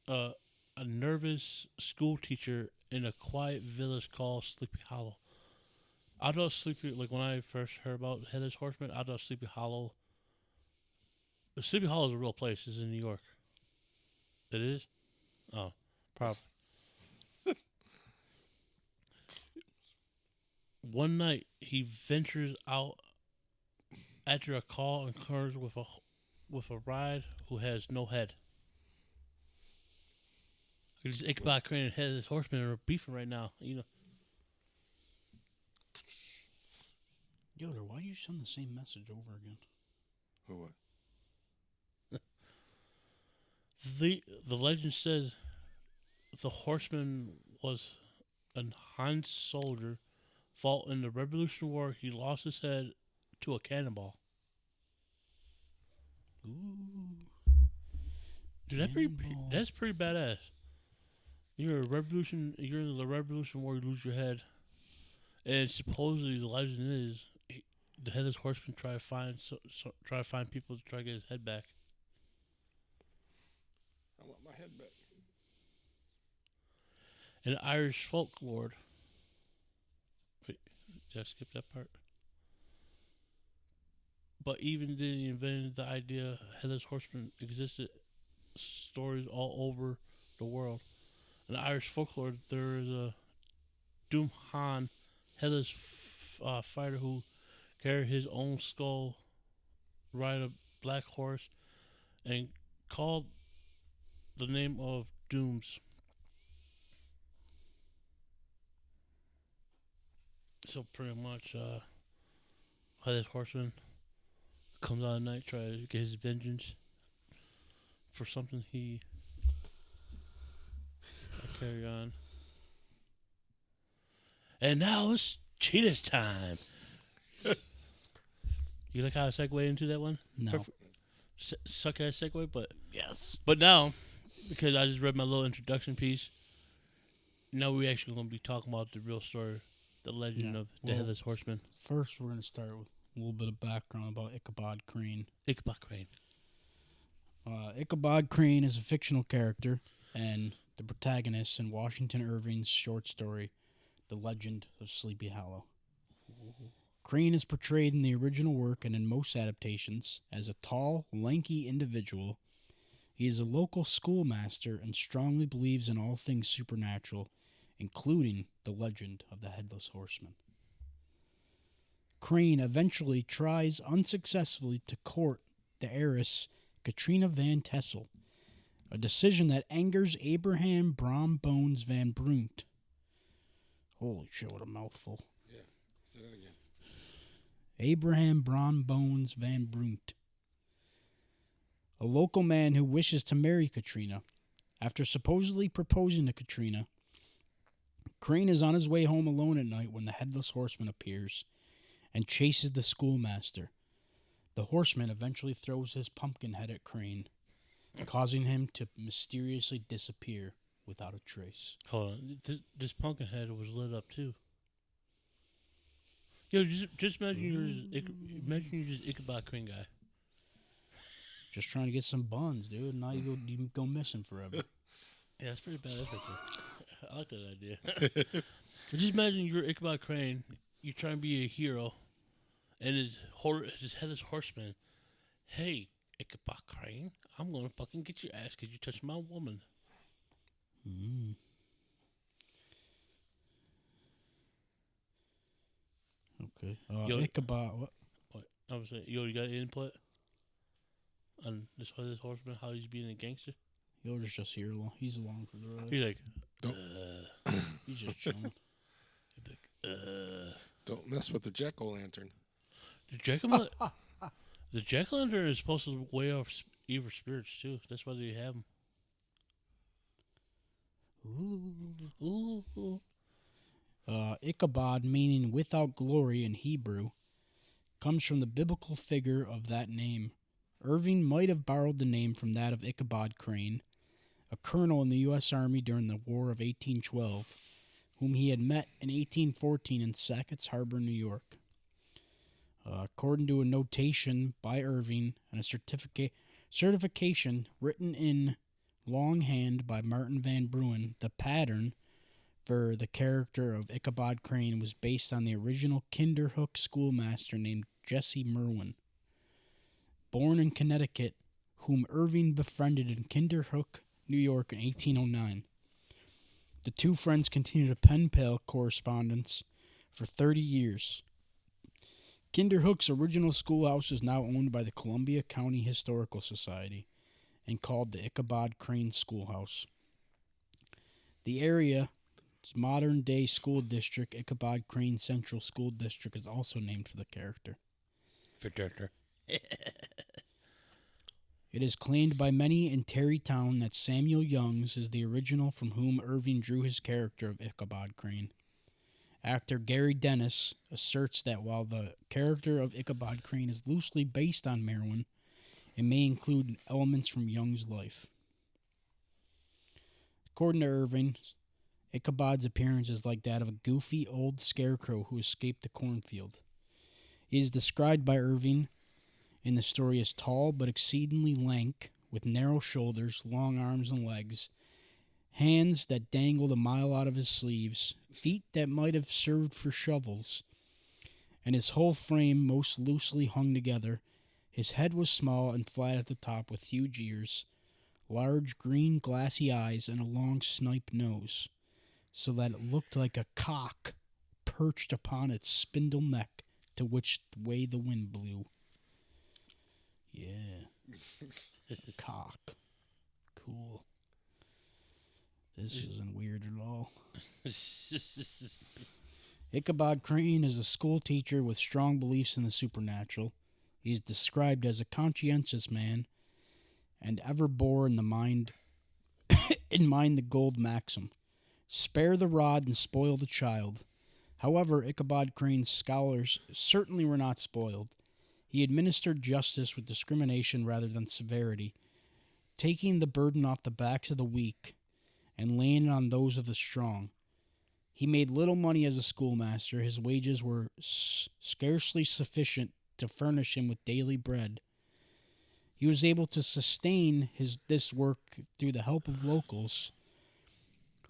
a nervous school teacher in a quiet village called Sleepy Hollow. I thought when I first heard about Headless Horseman, I thought Sleepy Hollow. Sleepy Hollow is a real place. It's in New York. It is? Oh, probably. One night, he ventures out after a call and encounters with a ride who has no head. It's Ichabod Crane and Headless Horseman are beefing right now. Yoder, why do you send the same message over again? Or what? The legend says the horseman was a Han soldier, fought in the Revolutionary War. He lost his head to a cannonball. Ooh. Dude, that's pretty badass. You're in the Revolutionary War, you lose your head. And supposedly the legend is the headless horseman try to find people to try to get his head back. I want my head back. In Irish folklore. Wait, did I skip that part? But even then, he invented the idea headless horseman existed stories all over the world. In Irish folklore, there is a Doom Han headless fighter who carried his own skull, ride a black horse, and called the name of Dooms. So pretty much, headless horseman comes out at night, tries to get his vengeance for something he carry on. And now it's Cheetah's time. You like how I segue into that one? No. Suck at a segue, but Yes. But now, because I just read my little introduction piece, now we're actually going to be talking about the real story, the legend of the Headless Horseman. First, we're going to start with a little bit of background about Ichabod Crane. Ichabod Crane. Ichabod Crane is a fictional character and the protagonist in Washington Irving's short story, The Legend of Sleepy Hollow. Crane is portrayed in the original work and in most adaptations as a tall, lanky individual. He is a local schoolmaster and strongly believes in all things supernatural, including the legend of the headless horseman. Crane eventually tries unsuccessfully to court the heiress Katrina Van Tessel, a decision that angers Abraham Brom Bones Van Brunt. Holy shit, what a mouthful. Yeah, say that again. Abraham Brom Bones Van Brunt, a local man who wishes to marry Katrina. After supposedly proposing to Katrina, Crane is on his way home alone at night when the headless horseman appears and chases the schoolmaster. The horseman eventually throws his pumpkin head at Crane, causing him to mysteriously disappear without a trace. Hold on. This pumpkin head was lit up too. Yo, just imagine you're just Ichabod Crane guy. Just trying to get some buns, dude. And now you go missing forever. Yeah, that's pretty badass right there. I like that idea. Just imagine you're Ichabod Crane. You're trying to be a hero, and his headless horseman. Hey, Ichabod Crane, I'm gonna fucking get your ass because you touched my woman. Mm. Okay. Yo, Ichabod. What? I was saying, yo, you got input on this horseman? How he's being a gangster? Yoda's just here. He's along for the ride. He's like, He's just chilling. he's like, Don't mess with the jack-o'-lantern. The jack-o'-lantern is supposed to weigh off evil spirits too. That's why they have them. Ooh. Ichabod, meaning without glory in Hebrew, comes from the biblical figure of that name. Irving might have borrowed the name from that of Ichabod Crane, a colonel in the U.S. Army during the War of 1812, whom he had met in 1814 in Sackett's Harbor, New York. According to a notation by Irving and a certification written in longhand by Martin Van Bruin, the pattern for the character of Ichabod Crane was based on the original Kinderhook schoolmaster named Jesse Merwin, born in Connecticut, whom Irving befriended in Kinderhook, New York in 1809. The two friends continued a pen-pal correspondence for 30 years. Kinderhook's original schoolhouse is now owned by the Columbia County Historical Society and called the Ichabod Crane Schoolhouse. The area's modern-day school district, Ichabod Crane Central School District, is also named for the character. It is claimed by many in Tarrytown that Samuel Youngs is the original from whom Irving drew his character of Ichabod Crane. Actor Gary Dennis asserts that while the character of Ichabod Crane is loosely based on Merwin, it may include elements from Young's life. According to Irving, Ichabod's appearance is like that of a goofy old scarecrow who escaped the cornfield. He is described by Irving in the story as tall but exceedingly lank, with narrow shoulders, long arms and legs, hands that dangled a mile out of his sleeves, feet that might have served for shovels, and his whole frame most loosely hung together. His head was small and flat at the top with huge ears, large green glassy eyes, and a long snipe nose, so that it looked like a cock perched upon its spindle neck to which way the wind blew. Yeah. Cock. Cool. This isn't weird at all. Ichabod Crane is a school teacher with strong beliefs in the supernatural. He is described as a conscientious man and ever bore in mind the gold maxim, spare the rod and spoil the child. However, Ichabod Crane's scholars certainly were not spoiled. He administered justice with discrimination rather than severity, taking the burden off the backs of the weak and laying it on those of the strong. He made little money as a schoolmaster. His wages were scarcely sufficient to furnish him with daily bread. He was able to sustain this work through the help of locals,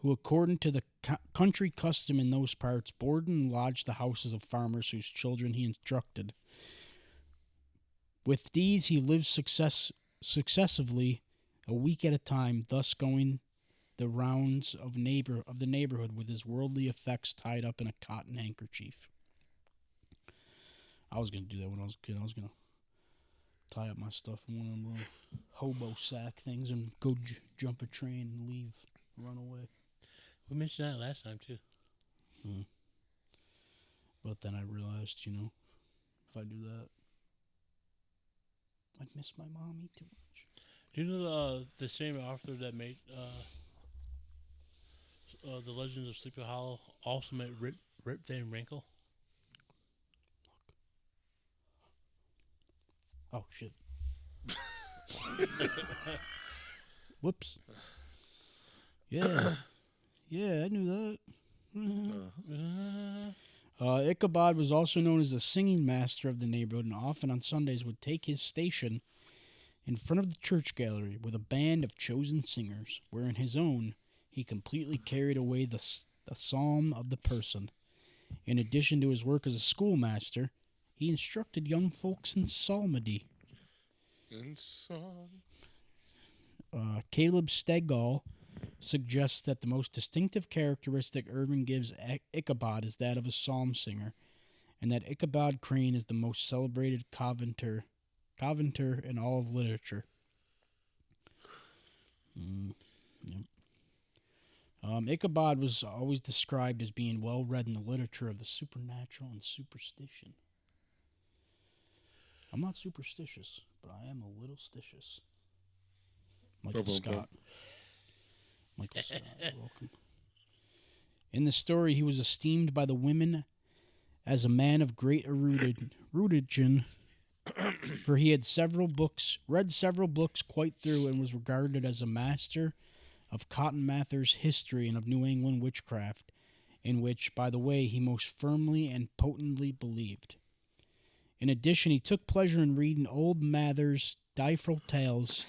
who, according to the country custom in those parts, boarded and lodged the houses of farmers whose children he instructed. With these he lived successively a week at a time, thus going the rounds of the neighborhood with his worldly effects tied up in a cotton handkerchief. I was going to do that when I was a kid. I was going to tie up my stuff in one of them little hobo sack things and go jump a train and leave, run away. We mentioned that last time, too. But then I realized, if I do that, I'd miss my mommy too much. Do you know the same author that made The Legends of Sleepy Hollow also made Rip Van Winkle? Oh, shit. Whoops. Yeah. Yeah, I knew that. Ichabod was also known as the singing master of the neighborhood, and often on Sundays would take his station in front of the church gallery with a band of chosen singers, where in his own he completely carried away the psalm of the person. In addition to his work as a schoolmaster, he instructed young folks in psalmody. Caleb Stegall suggests that the most distinctive characteristic Irving gives Ichabod is that of a psalm singer, and that Ichabod Crane is the most celebrated Covenanter in all of literature. Yep. Ichabod was always described as being well read in the literature of the supernatural and superstition. I'm not superstitious, but I am a little stitious. Michael Scott. Michael Scott, welcome. In the story, he was esteemed by the women as a man of great erudition, for he had read several books quite through, and was regarded as a master of Cotton Mather's history and of New England witchcraft, in which, by the way, he most firmly and potently believed. In addition, he took pleasure in reading old Mather's Difril tales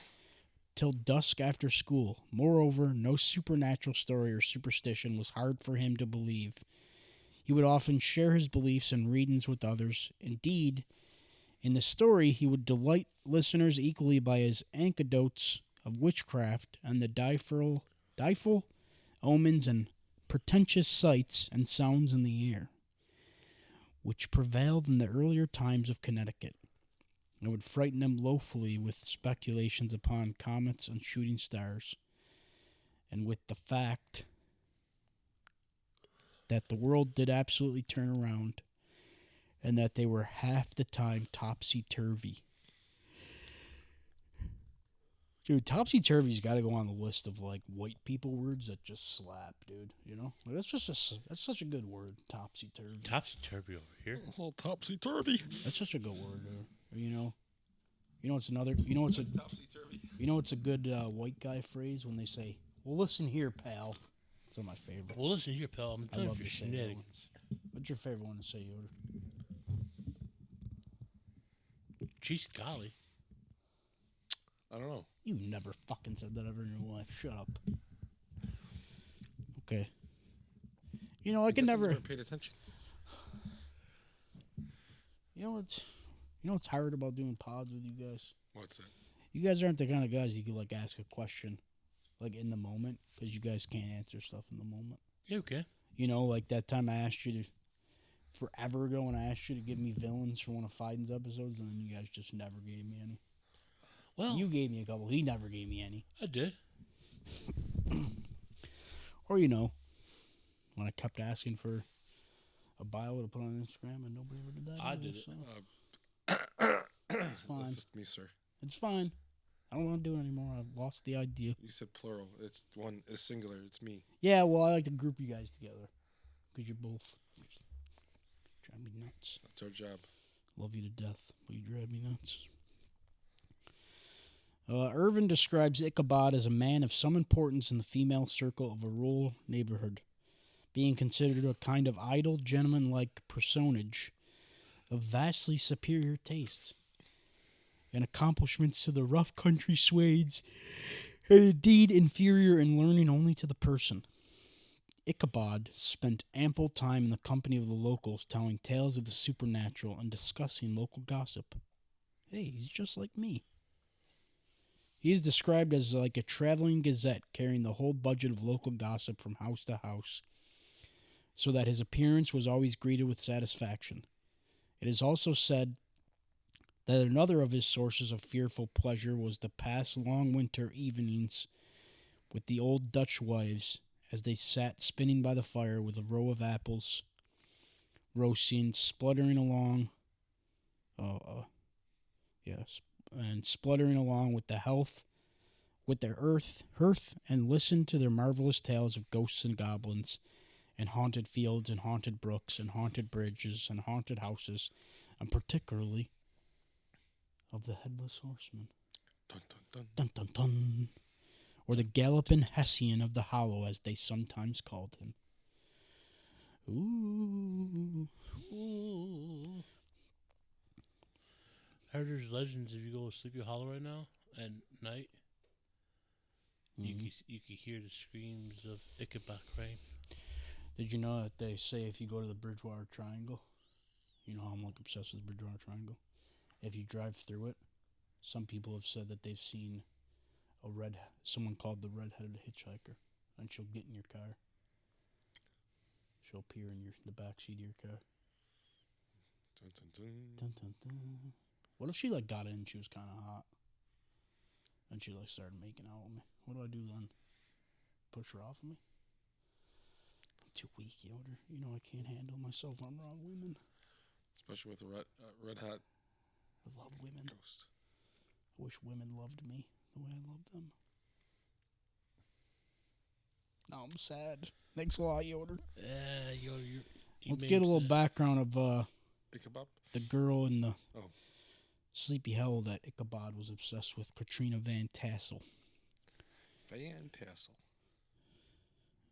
till dusk after school. Moreover, no supernatural story or superstition was hard for him to believe. He would often share his beliefs and readings with others. Indeed, in the story, he would delight listeners equally by his anecdotes of witchcraft and the Difril omens and portentous sights and sounds in the air, which prevailed in the earlier times of Connecticut, and would frighten them loathfully with speculations upon comets and shooting stars, and with the fact that the world did absolutely turn around, and that they were half the time topsy-turvy. Dude, topsy-turvy's got to go on the list of, white people words that just slap, dude. That's such a good word, topsy-turvy. Topsy-turvy over here. It's all topsy-turvy. That's such a good word, it's a good white guy phrase when they say, "Well, listen here, pal." It's one of my favorites. Well, listen here, pal. I'm I done love for to say shenanigans. What's your favorite one to say, Yoder? Jeez golly. I don't know. You never fucking said that ever in your life. Shut up. Okay. I can never. Paid attention. What's hard about doing pods with you guys? What's that? You guys aren't the kind of guys you could ask a question in the moment, because you guys can't answer stuff in the moment. Yeah, okay. Like that time I asked you forever ago when I asked you to give me villains for one of Fiden's episodes, and then you guys just never gave me any. Well, you gave me a couple. He never gave me any. I did. Or when I kept asking for a bio to put on Instagram, and nobody ever did that. I did it. So. It's fine. That's just me, sir. It's fine. I don't want to do it anymore. I've lost the idea. You said plural. It's one. It's singular. It's me. Yeah, well, I like to group you guys together because you're both drive me nuts. That's our job. Love you to death, but you drive me nuts. Irvin describes Ichabod as a man of some importance in the female circle of a rural neighborhood, being considered a kind of idle, gentleman-like personage of vastly superior taste and accomplishments to the rough country swades, and indeed inferior in learning only to the person. Ichabod spent ample time in the company of the locals, telling tales of the supernatural and discussing local gossip. Hey, he's just like me. He is described as like a traveling gazette carrying the whole budget of local gossip from house to house, so that his appearance was always greeted with satisfaction. It is also said that another of his sources of fearful pleasure was to pass long winter evenings with the old Dutch wives as they sat spinning by the fire with a row of apples, roasting, spluttering along, and spluttering along with their hearth, and listen to their marvelous tales of ghosts and goblins, and haunted fields and haunted brooks and haunted bridges and haunted houses, and particularly of the headless horseman. Dun, dun, dun. Dun dun dun. Or the galloping Hessian of the Hollow, as they sometimes called him. Ooh. I heard there's legends if you go to Sleepy Hollow right now at night, you can hear the screams of Ichabod Crane. Did you know that they say if you go to the Bridgewater Triangle, you know how I'm like obsessed with the Bridgewater Triangle? If you drive through it, some people have said that they've seen someone called the red-headed hitchhiker, and she'll get in your car. She'll appear in the back seat of your car. Dun, dun, dun. Dun, dun, dun. What if she like got in and she was kind of hot, and she like started making out with me? What do I do then? Push her off of me? I'm too weak, Yoder. You know I can't handle myself around women. Especially with a red hat I love women. ghost. I wish women loved me the way I love them. Now I'm sad. Thanks a lot, Yoder. Yeah, you Let's get a little background of Ichabod? the girl in the Oh. Sleepy Hollow that Ichabod was obsessed with, Katrina Van Tassel. Van Tassel.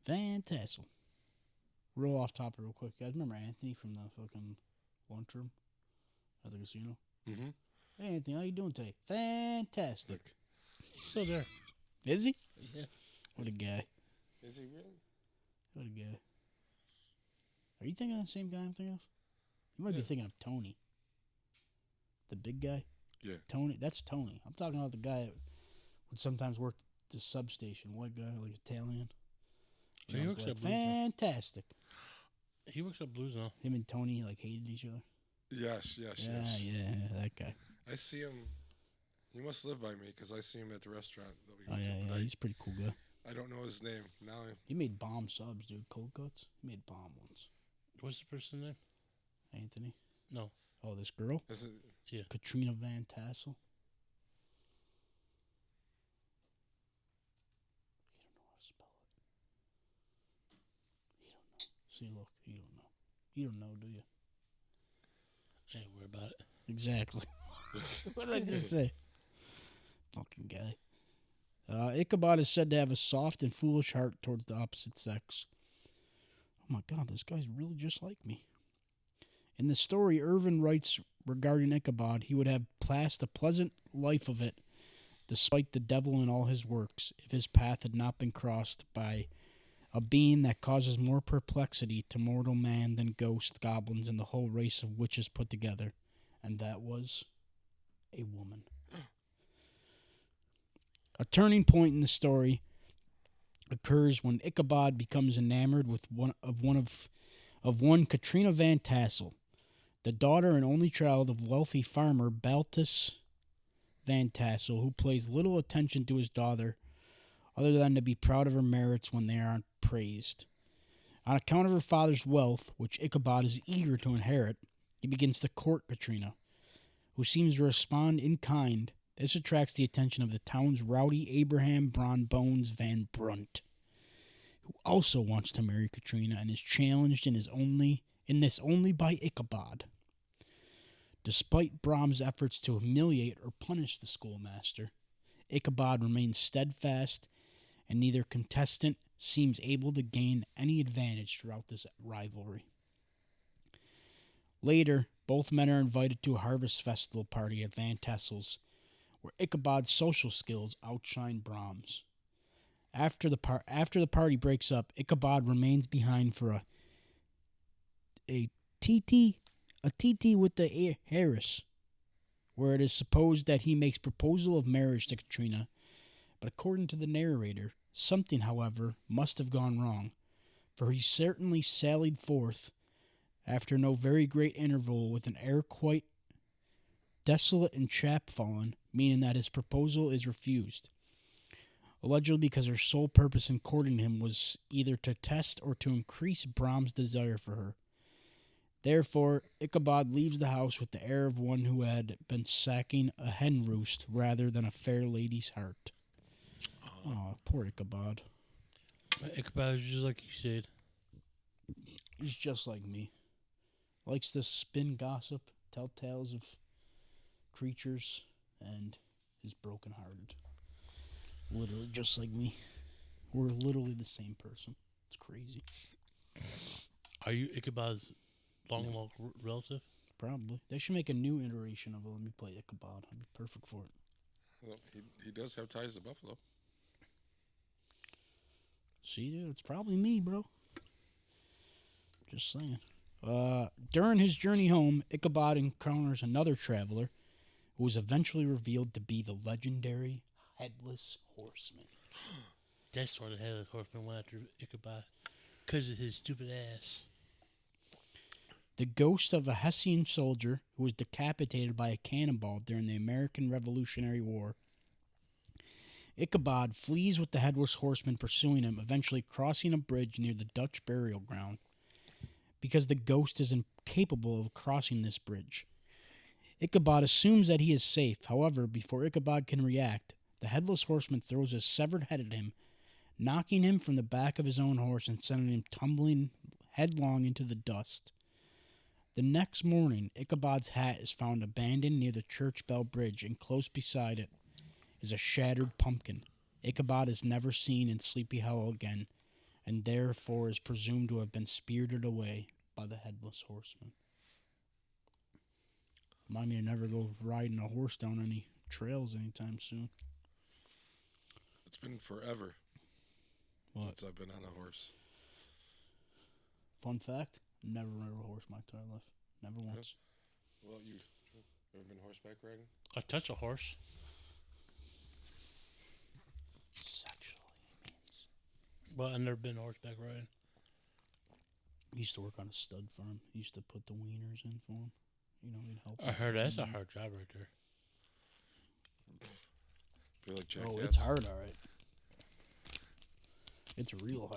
Van Tassel. Roll off topic real quick. You guys remember Anthony from the fucking lunchroom at the casino? Mm-hmm. Hey, Anthony, how you doing today? Fantastic. Look. He's still there. Is he? Yeah. What a guy. Is he really? What a guy. Are you thinking of the same guy I'm thinking of? You might be Yeah. thinking of Tony. The big guy? Yeah. Tony. That's Tony. I'm talking about the guy that would sometimes work at the substation. White guy, like Italian. He I was works like, at Blues now. fantastic. He works at Blues now. Him and Tony like hated each other. Yes. Yeah, that guy. I see him. He must live by me because I see him at the restaurant that we go Oh to. yeah, but he's a pretty cool guy. I don't know his name. Now He made bomb subs, dude. Cold cuts. He made bomb ones. What's the person's name? Anthony. No. Oh, this girl, is it Katrina Van Tassel. He don't know how to spell it. He don't know. See, look, he don't know. You don't know, do you? I ain't worry about it. Exactly. What did I just say? Fucking guy. Ichabod is said to have a soft and foolish heart towards the opposite sex. Oh my god, this guy's really just like me. In the story, Irvin writes regarding Ichabod, he would have passed a pleasant life of it, despite the devil in all his works, if his path had not been crossed by a being that causes more perplexity to mortal man than ghosts, goblins, and the whole race of witches put together. And that was a woman. A turning point in the story occurs when Ichabod becomes enamored with one Katrina Van Tassel, the daughter and only child of wealthy farmer Baltus Van Tassel, who pays little attention to his daughter other than to be proud of her merits when they aren't praised. On account of her father's wealth, which Ichabod is eager to inherit, he begins to court Katrina, who seems to respond in kind. This attracts the attention of the town's rowdy Abraham Braun Bones Van Brunt, who also wants to marry Katrina and is challenged in this only by Ichabod. Despite Brahm's efforts to humiliate or punish the schoolmaster, Ichabod remains steadfast, and neither contestant seems able to gain any advantage throughout this rivalry. Later, both men are invited to a harvest festival party at Van Tassel's, where Ichabod's social skills outshine Brahms. After the party breaks up, Ichabod remains behind for a TT with the heiress, where it is supposed that he makes proposal of marriage to Katrina But according to the narrator, something, however, must have gone wrong, for he certainly sallied forth after no very great interval with an air quite desolate and chapfallen, meaning that his proposal is refused, allegedly because her sole purpose in courting him was either to test or to increase Brahm's desire for her. Therefore, Ichabod leaves the house with the air of one who had been sacking a hen roost rather than a fair lady's heart. Oh, poor Ichabod. Ichabod is just like you said. He's just like me. Likes to spin gossip, tell tales of creatures, and is brokenhearted. Literally just like me. We're literally the same person. It's crazy. Are you Ichabod's long-lost relative? Probably. They should make a new iteration of it. Let me play Ichabod. I'd be perfect for it. Well, he does have ties to Buffalo. See, dude, it's probably me, bro. Just saying. During his journey home, Ichabod encounters another traveler who was eventually revealed to be the legendary headless horseman. That's why the headless horseman went after Ichabod. Because of his stupid ass. The ghost of a Hessian soldier who was decapitated by a cannonball during the American Revolutionary War. Ichabod flees with the headless horseman pursuing him, eventually crossing a bridge near the Dutch burial ground. Because the ghost is incapable of crossing this bridge, Ichabod assumes that he is safe. However, before Ichabod can react, the headless horseman throws his severed head at him, knocking him from the back of his own horse and sending him tumbling headlong into the dust. The next morning, Ichabod's hat is found abandoned near the Church Bell Bridge, and close beside it is a shattered pumpkin. Ichabod is never seen in Sleepy Hollow again, and therefore is presumed to have been spirited away by the headless horseman. Remind me to never go riding a horse down any trails anytime soon. It's been forever since I've been on a horse. Fun fact, never rode a horse my entire life. Never once. Well, you ever been horseback riding? I touch a horse. Sexually, he means. But I've never been horseback riding. He used to work on a stud farm. He used to put the weaners in for him. You know, he'd help. I heard that's a hard job right there. Feel like jackass. Oh, it's hard, all right. It's real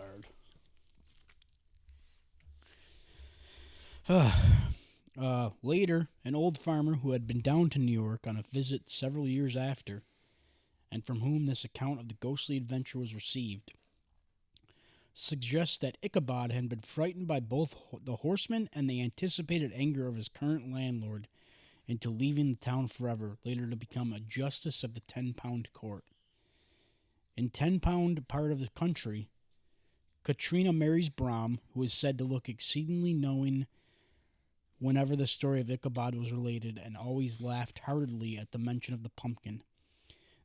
hard. Later, an old farmer who had been down to New York on a visit several years after, and from whom this account of the ghostly adventure was received, suggests that Ichabod had been frightened by both the horseman and the anticipated anger of his current landlord into leaving the town forever, later to become a justice of the 10-pound court. In 10-pound part of the country, Katrina marries Brahm, who is said to look exceedingly knowing whenever the story of Ichabod was related, and always laughed heartily at the mention of the pumpkin.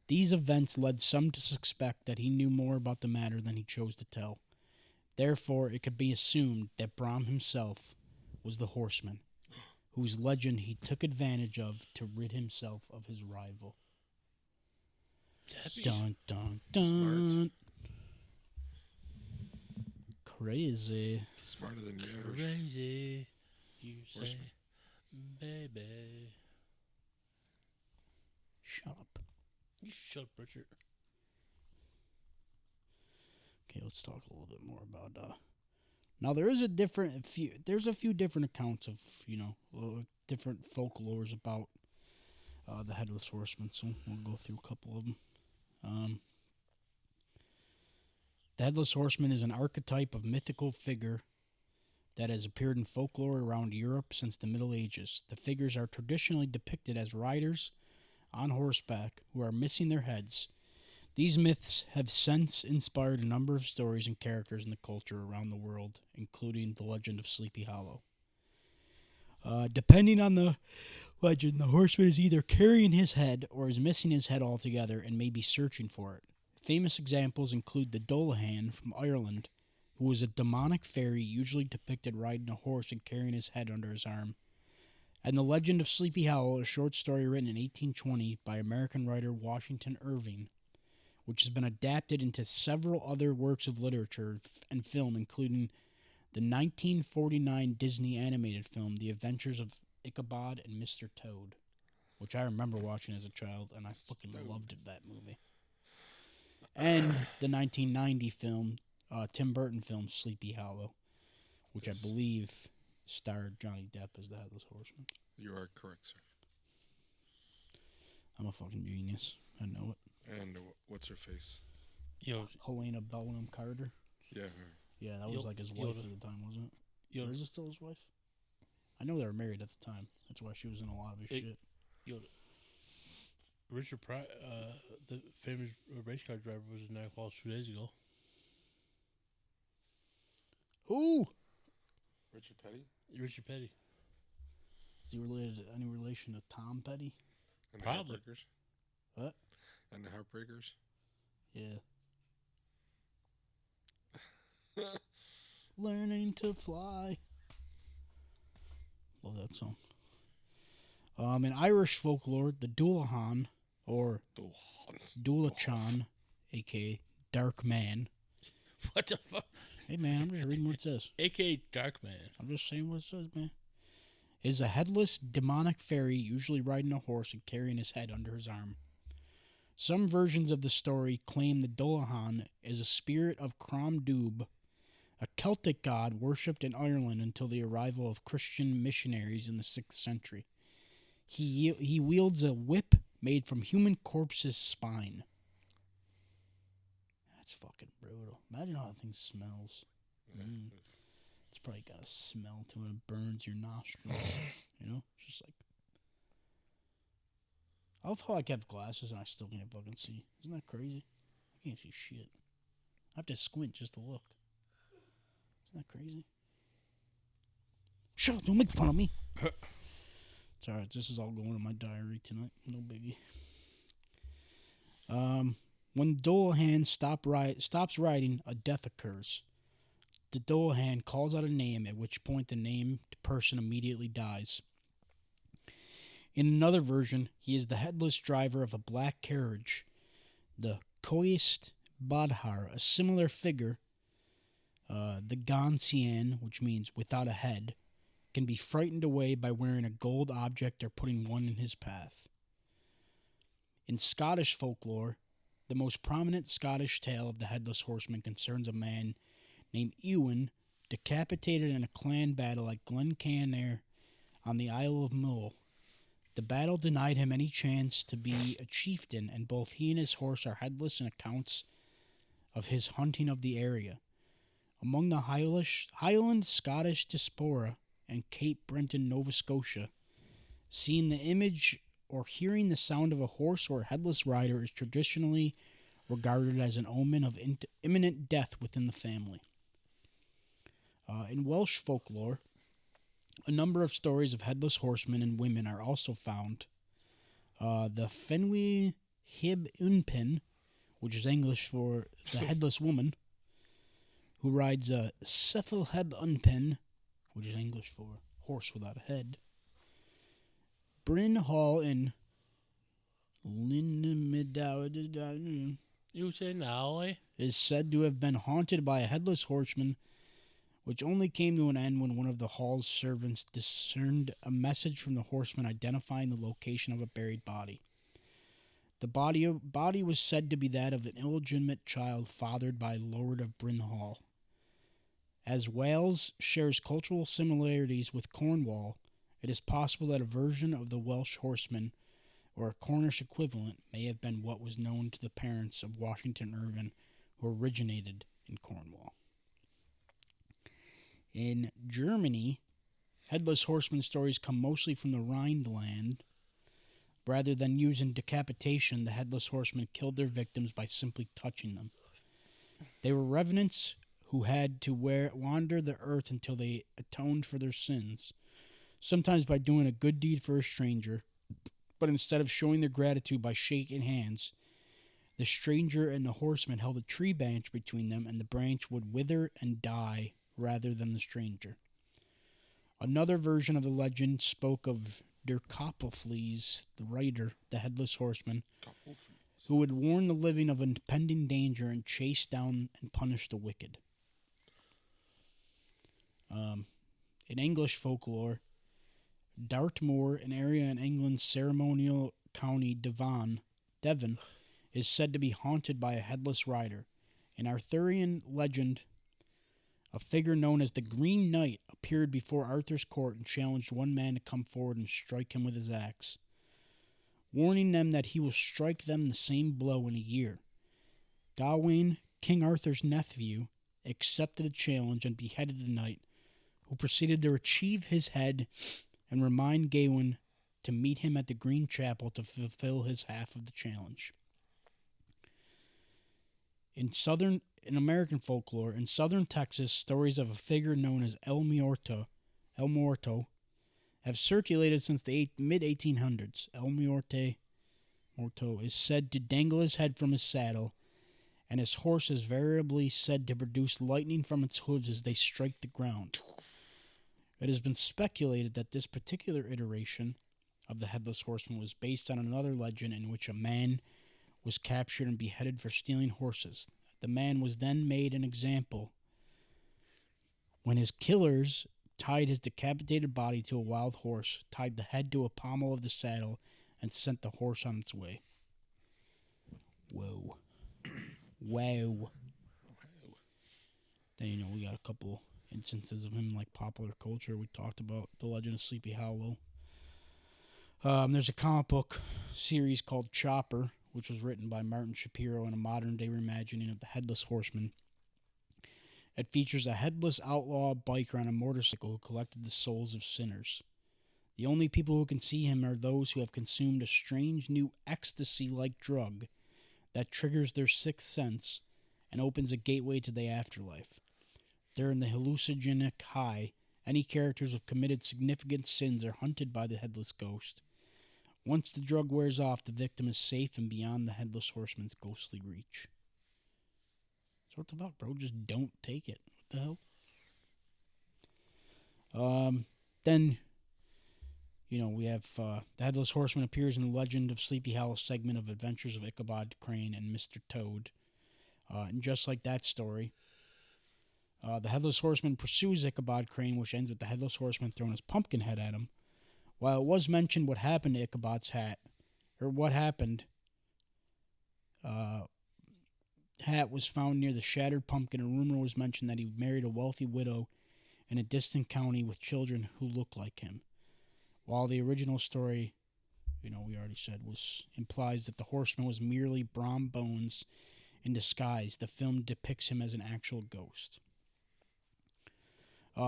These events led some to suspect that he knew more about the matter than he chose to tell. Therefore, it could be assumed that Brahm himself was the horseman, whose legend he took advantage of to rid himself of his rival. Dun, dun, dun. Crazy. Smarter than you ever. Crazy. You say, Horseman. baby. Shut up. You shut up, Richard. Okay, let's talk a little bit more about. Now there is there's a few different accounts of different folklores about the headless horseman. So we'll go through a couple of them. The headless horseman is an archetype of mythical figure that has appeared in folklore around Europe since the Middle Ages. The figures are traditionally depicted as riders on horseback who are missing their heads. These myths have since inspired a number of stories and characters in the culture around the world, including the legend of Sleepy Hollow. Depending on the legend, the horseman is either carrying his head or is missing his head altogether and may be searching for it. Famous examples include the Dullahan from Ireland, who was a demonic fairy usually depicted riding a horse and carrying his head under his arm, and the legend of Sleepy Hollow, a short story written in 1820 by American writer Washington Irving, which has been adapted into several other works of literature and film, including the 1949 Disney animated film, The Adventures of Ichabod and Mr. Toad, which I remember watching as a child, and I fucking loved that movie. And the 1990 film, Tim Burton film, Sleepy Hollow, which I believe starred Johnny Depp as the Headless Horseman. You are correct, sir. I'm a fucking genius. I know it. And what's her face? Yo, Helena Bonham Carter. Yeah, her. Yeah, that was like his wife at the time, wasn't it? Or is it still his wife? I know they were married at the time. That's why she was in a lot of his shit. Yo, Richard Pryor, the famous race car driver, was in Niagara Falls 2 days ago. Who? Richard Petty? Richard Petty. Is he related to any relation to Tom Petty? And Probably. The Heartbreakers? What? And the Heartbreakers? Yeah. Learning to fly. Love that song. In Irish folklore, the Dullahan, or Dullachan, a.k.a. Dark Man. What the fuck? Hey, man, I'm just reading what it says. A.K.A. Dark Man. I'm just saying what it says, man. Is a headless, demonic fairy, usually riding a horse and carrying his head under his arm. Some versions of the story claim the Dullahan is a spirit of Crom Dubh, a Celtic god worshipped in Ireland until the arrival of Christian missionaries in the 6th century. He wields a whip made from human corpse's spine. That's fucking brutal. Imagine how that thing smells. It's probably got a smell to it. It burns your nostrils. You know? It's just like... I love how I have glasses and I still can't fucking see. Isn't that crazy? I can't see shit. I have to squint just to look. Isn't that crazy? Shut up, don't make fun of me. It's alright, this is all going in my diary tonight. No biggie. When the Dullahan stops riding, a death occurs. The Dullahan calls out a name, at which point the named person immediately dies. In another version, he is the headless driver of a black carriage, the Coist Badhar, a similar figure. The Ghansien, which means without a head, can be frightened away by wearing a gold object or putting one in his path. In Scottish folklore, the most prominent Scottish tale of the Headless Horseman concerns a man named Ewan, decapitated in a clan battle at Glencairn on the Isle of Mull. The battle denied him any chance to be a chieftain, and both he and his horse are headless in accounts of his hunting of the area. Among the Highland Scottish diaspora and Cape Breton, Nova Scotia, seeing the image or hearing the sound of a horse or a headless rider is traditionally regarded as an omen of imminent death within the family. In Welsh folklore, a number of stories of headless horsemen and women are also found. The Fenwi Hib Unpin, which is English for the headless woman, who rides a Cephal Heb Unpin, which is English for horse without a head. Bryn Hall in Linimidow You say now, eh? is said to have been haunted by a headless horseman, which only came to an end when one of the hall's servants discerned a message from the horseman identifying the location of a buried body. The body was said to be that of an illegitimate child fathered by Lord of Bryn Hall. As Wales shares cultural similarities with Cornwall, it is possible that a version of the Welsh horseman, or a Cornish equivalent, may have been what was known to the parents of Washington Irving, who originated in Cornwall. In Germany, headless horseman stories come mostly from the Rhineland. Rather than using decapitation, the headless horsemen killed their victims by simply touching them. They were revenants who had to wander the earth until they atoned for their sins, sometimes by doing a good deed for a stranger, but instead of showing their gratitude by shaking hands, the stranger and the horseman held a tree branch between them, and the branch would wither and die rather than the stranger. Another version of the legend spoke of Der Koppelflies, the rider, the headless horseman, who would warn the living of impending danger and chase down and punish the wicked. In English folklore, Dartmoor, an area in England's ceremonial county Devon, is said to be haunted by a headless rider. In Arthurian legend, a figure known as the Green Knight appeared before Arthur's court and challenged one man to come forward and strike him with his axe, warning them that he will strike them the same blow in a year. Gawain, King Arthur's nephew, accepted the challenge and beheaded the knight, who proceeded to retrieve his head and remind Gawain to meet him at the Green Chapel to fulfill his half of the challenge. In American folklore, in southern Texas, stories of a figure known as El Muerto have circulated since the mid-1800s. El Muerto is said to dangle his head from his saddle, and his horse is variably said to produce lightning from its hooves as they strike the ground. It has been speculated that this particular iteration of the Headless Horseman was based on another legend in which a man was captured and beheaded for stealing horses. The man was then made an example when his killers tied his decapitated body to a wild horse, tied the head to a pommel of the saddle, and sent the horse on its way. Whoa. Wow. Then, we got a couple instances of him in, popular culture. We talked about the Legend of Sleepy Hollow. There's a comic book series called Chopper, which was written by Martin Shapiro in a modern-day reimagining of the Headless Horseman. It features a headless outlaw biker on a motorcycle who collected the souls of sinners. The only people who can see him are those who have consumed a strange new ecstasy-like drug that triggers their sixth sense and opens a gateway to the afterlife. During the hallucinogenic high, any characters who have committed significant sins are hunted by the Headless Ghost. Once the drug wears off, the victim is safe and beyond the Headless Horseman's ghostly reach. So what the fuck, bro? Just don't take it. What the hell? Then, we have the Headless Horseman appears in the Legend of Sleepy Hollow segment of Adventures of Ichabod Crane and Mr. Toad. And just like that story, the Headless Horseman pursues Ichabod Crane, which ends with the Headless Horseman throwing his pumpkin head at him. While it was mentioned what happened to Ichabod's hat was found near the shattered pumpkin, a rumor was mentioned that he married a wealthy widow in a distant county with children who looked like him. While the original story, we already said, implies that the horseman was merely Brom Bones in disguise, the film depicts him as an actual ghost.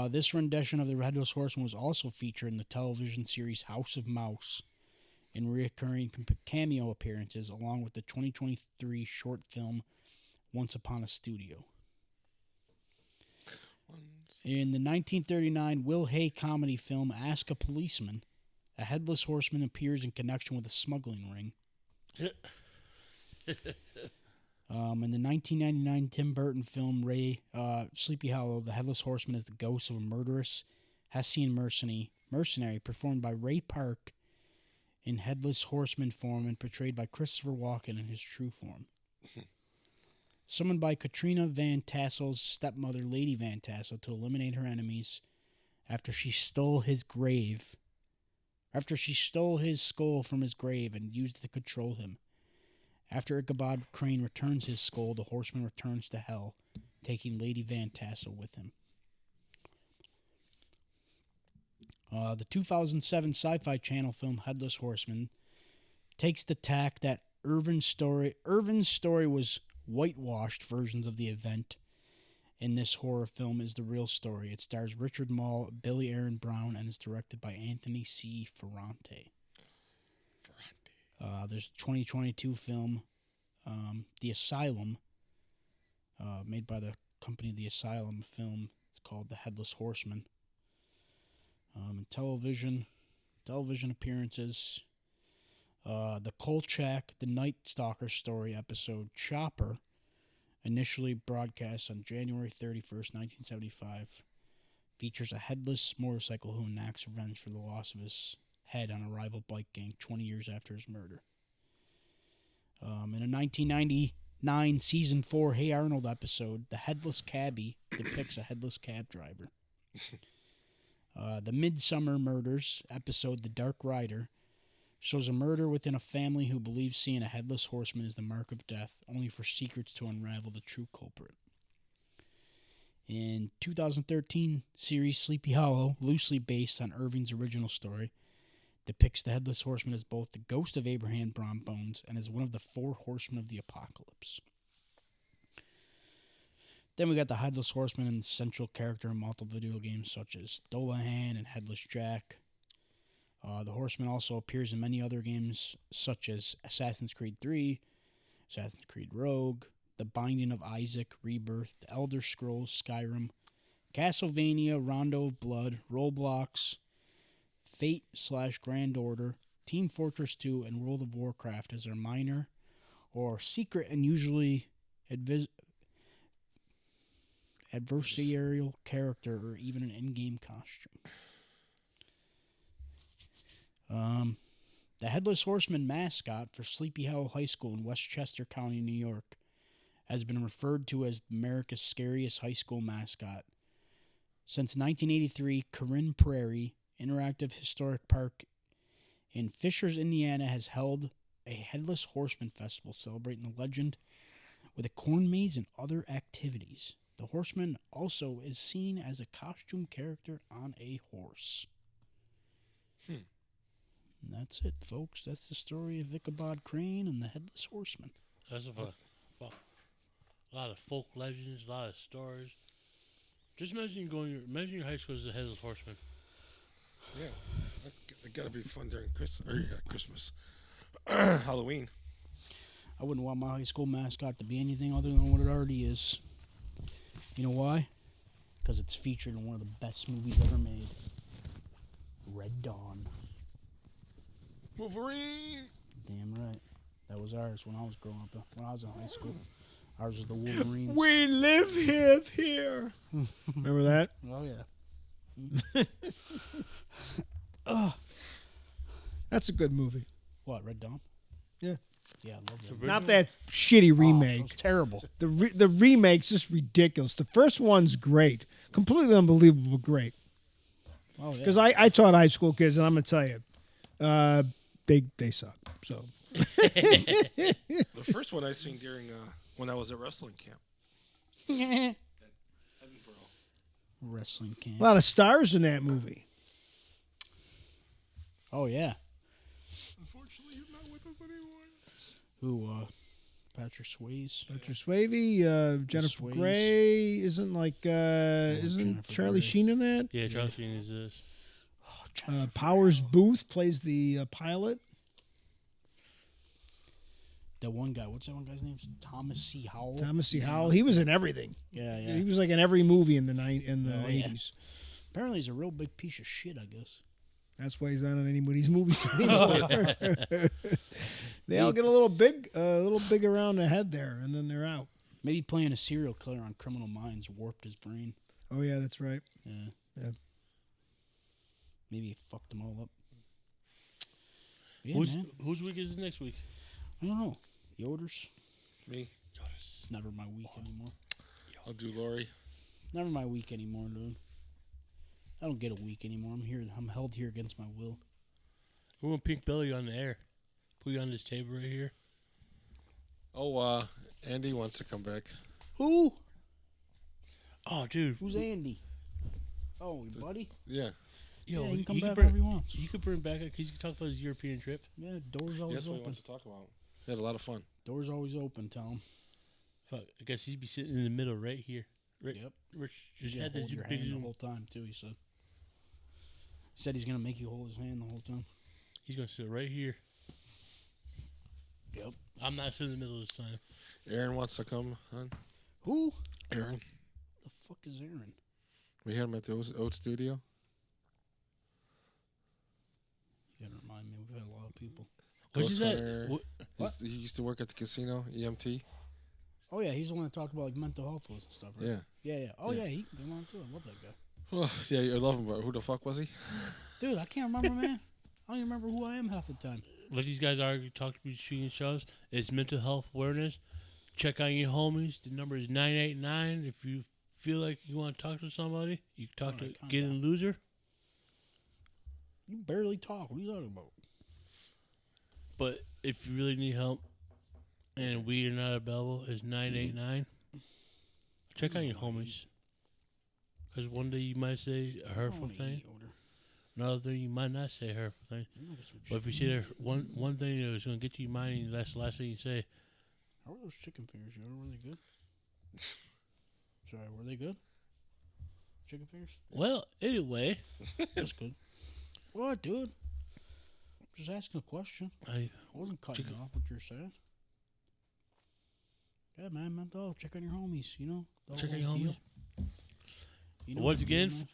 This rendition of the Headless Horseman was also featured in the television series House of Mouse in recurring cameo appearances, along with the 2023 short film Once Upon a Studio. In the 1939 Will Hay comedy film Ask a Policeman, a Headless Horseman appears in connection with a smuggling ring. In the 1999 Tim Burton film Sleepy Hollow, the Headless Horseman is the ghost of a murderous Hessian mercenary performed by Ray Park in Headless Horseman form and portrayed by Christopher Walken in his true form. Summoned by Katrina Van Tassel's stepmother, Lady Van Tassel, to eliminate her enemies after she stole his skull from his grave and used it to control him. After Ichabod Crane returns his skull, the horseman returns to hell, taking Lady Van Tassel with him. The 2007 Sci-Fi Channel film Headless Horseman takes the tack that Irvin's story was whitewashed versions of the event. In this horror film is the real story. It stars Richard Mall, Billy Aaron Brown, and is directed by Anthony C. Ferrante. There's a 2022 film, The Asylum, made by the company The Asylum film. It's called The Headless Horseman. And television appearances, the Kolchak, the Night Stalker story episode Chopper, initially broadcast on January 31st, 1975, features a headless motorcycle who enacts revenge for the loss of his head on a rival bike gang 20 years after his murder. In a 1999 season 4 Hey Arnold episode, the headless cabbie depicts a headless cab driver. The Midsummer Murders episode, The Dark Rider, shows a murder within a family who believes seeing a headless horseman is the mark of death, only for secrets to unravel the true culprit. In 2013 series Sleepy Hollow, loosely based on Irving's original story, depicts the headless horseman as both the ghost of Abraham Bones and as one of the 4 horsemen of the apocalypse. Then we got the headless horseman and central character in multiple video games such as Dolahan and Headless Jack. The horseman also appears in many other games such as Assassin's Creed 3, Assassin's Creed Rogue, The Binding of Isaac, Rebirth, The Elder Scrolls, Skyrim, Castlevania, Rondo of Blood, Roblox, Fate/Grand Order, Team Fortress 2, and World of Warcraft as their minor or secret and usually adversarial character or even an in-game costume. The Headless Horseman mascot for Sleepy Hollow High School in Westchester County, New York, has been referred to as America's scariest high school mascot. Since 1983, Corinne Prairie Interactive Historic Park in Fishers, Indiana, has held a Headless Horseman Festival celebrating the legend with a corn maze and other activities. The horseman also is seen as a costume character on a horse. And that's it, folks. That's the story of Ichabod Crane and the Headless Horseman. That's a lot of folk legends, a lot of stories. Just imagine imagine your high school as a headless horseman. Yeah, that's got to be fun during Christmas, Halloween. I wouldn't want my high school mascot to be anything other than what it already is. You know why? Because it's featured in one of the best movies ever made, Red Dawn. Wolverine. Damn right. That was ours when I was growing up. When I was in high school, ours was the Wolverines. We live here. Remember that? Oh yeah. That's a good movie. What, Red Dawn? Yeah. Yeah, I love that. Not that shitty Oh, it remake. was terrible. The remake's just ridiculous. The first one's great, completely unbelievable, but great. Oh yeah. Because I taught high school kids, and I'm gonna tell you, they suck. So The first one I seen during when I was at wrestling camp. Edinburgh. Wrestling camp. a lot of stars in that movie. Oh yeah. Unfortunately, he's not with us anymore. Who? Patrick Swayze. Patrick Swayze, Jennifer Swayze. Grey isn't isn't Jennifer Charlie Grey. Sheen in that? Yeah, Charlie Sheen is this. Powers Booth plays the pilot. That one guy. What's that one guy's name? Thomas C. Howell. Thomas C. Howell. He was in everything. Yeah, yeah. He was like in every movie in the Oh, yeah. 80s. Apparently, he's a real big piece of shit. I guess. That's why he's not in anybody's movies anymore. They all get a little big around the head there, and then they're out. Maybe playing a serial killer on Criminal Minds warped his brain. Oh yeah, that's right. Yeah. Yeah. Maybe he fucked them all up. Yeah, man. Whose week is it next week? I don't know. Yoder's. Me. It's never my week anymore. I'll do Lori. Never my week anymore, dude. I don't get a week anymore. I'm held here against my will. We want Pink Belly on the air. Put you on this table right here. Oh, Andy wants to come back. Who? Oh, dude. Who's Andy? Oh, your buddy? Yeah. Yo, Yeah, he can come you back bring, whenever he wants. You could bring back because you can talk about his European trip. Yeah, doors always That's what he open. wants to talk about. He had a lot of fun. Doors always open, tell him. Fuck, I guess he'd be sitting in the middle right here. Right, Yep. Rich He's just gonna had this hold your big hand the Zoom. whole time, too, he said. He said he's going to make you hold his hand the whole time. He's going to sit right here. Yep. I'm not sitting in the middle this time. Aaron wants to come on. Who? Aaron. The fuck is Aaron? We had him at the Oat Studio. You gotta remind me, we've had a lot of people. What's Ghost that? Hunter. What? He used to work at the casino, EMT. Oh, yeah, he's the one that talked about like mental health and stuff, right? Yeah. Yeah, yeah. Oh, Yeah. yeah, he came on too. I love that guy. Well, yeah, I love him, but who the fuck was he? Dude, I can't remember, man. I don't even remember who I am half the time. Let these guys argue, talk between shows. It's mental health awareness. Check on your homies. The number is 989. If you feel like you want to talk to somebody, you can talk to Getting Loser. You barely talk. What are you talking about? But if you really need help and we are not available, it's 989. Check on your homies. Because one day you might say a hurtful thing. Another thing you might not say a hurtful thing. But if you say there one thing that is going to get to your mind and that's the last thing you say. How were those chicken fingers? Were they good? Sorry, were they good? Chicken fingers? Well, anyway. That's good. What, dude? Just asking a question. I wasn't cutting off what you're saying. Yeah, man, mental health. Check on your homies, you know? Check on your homies. You know Once again,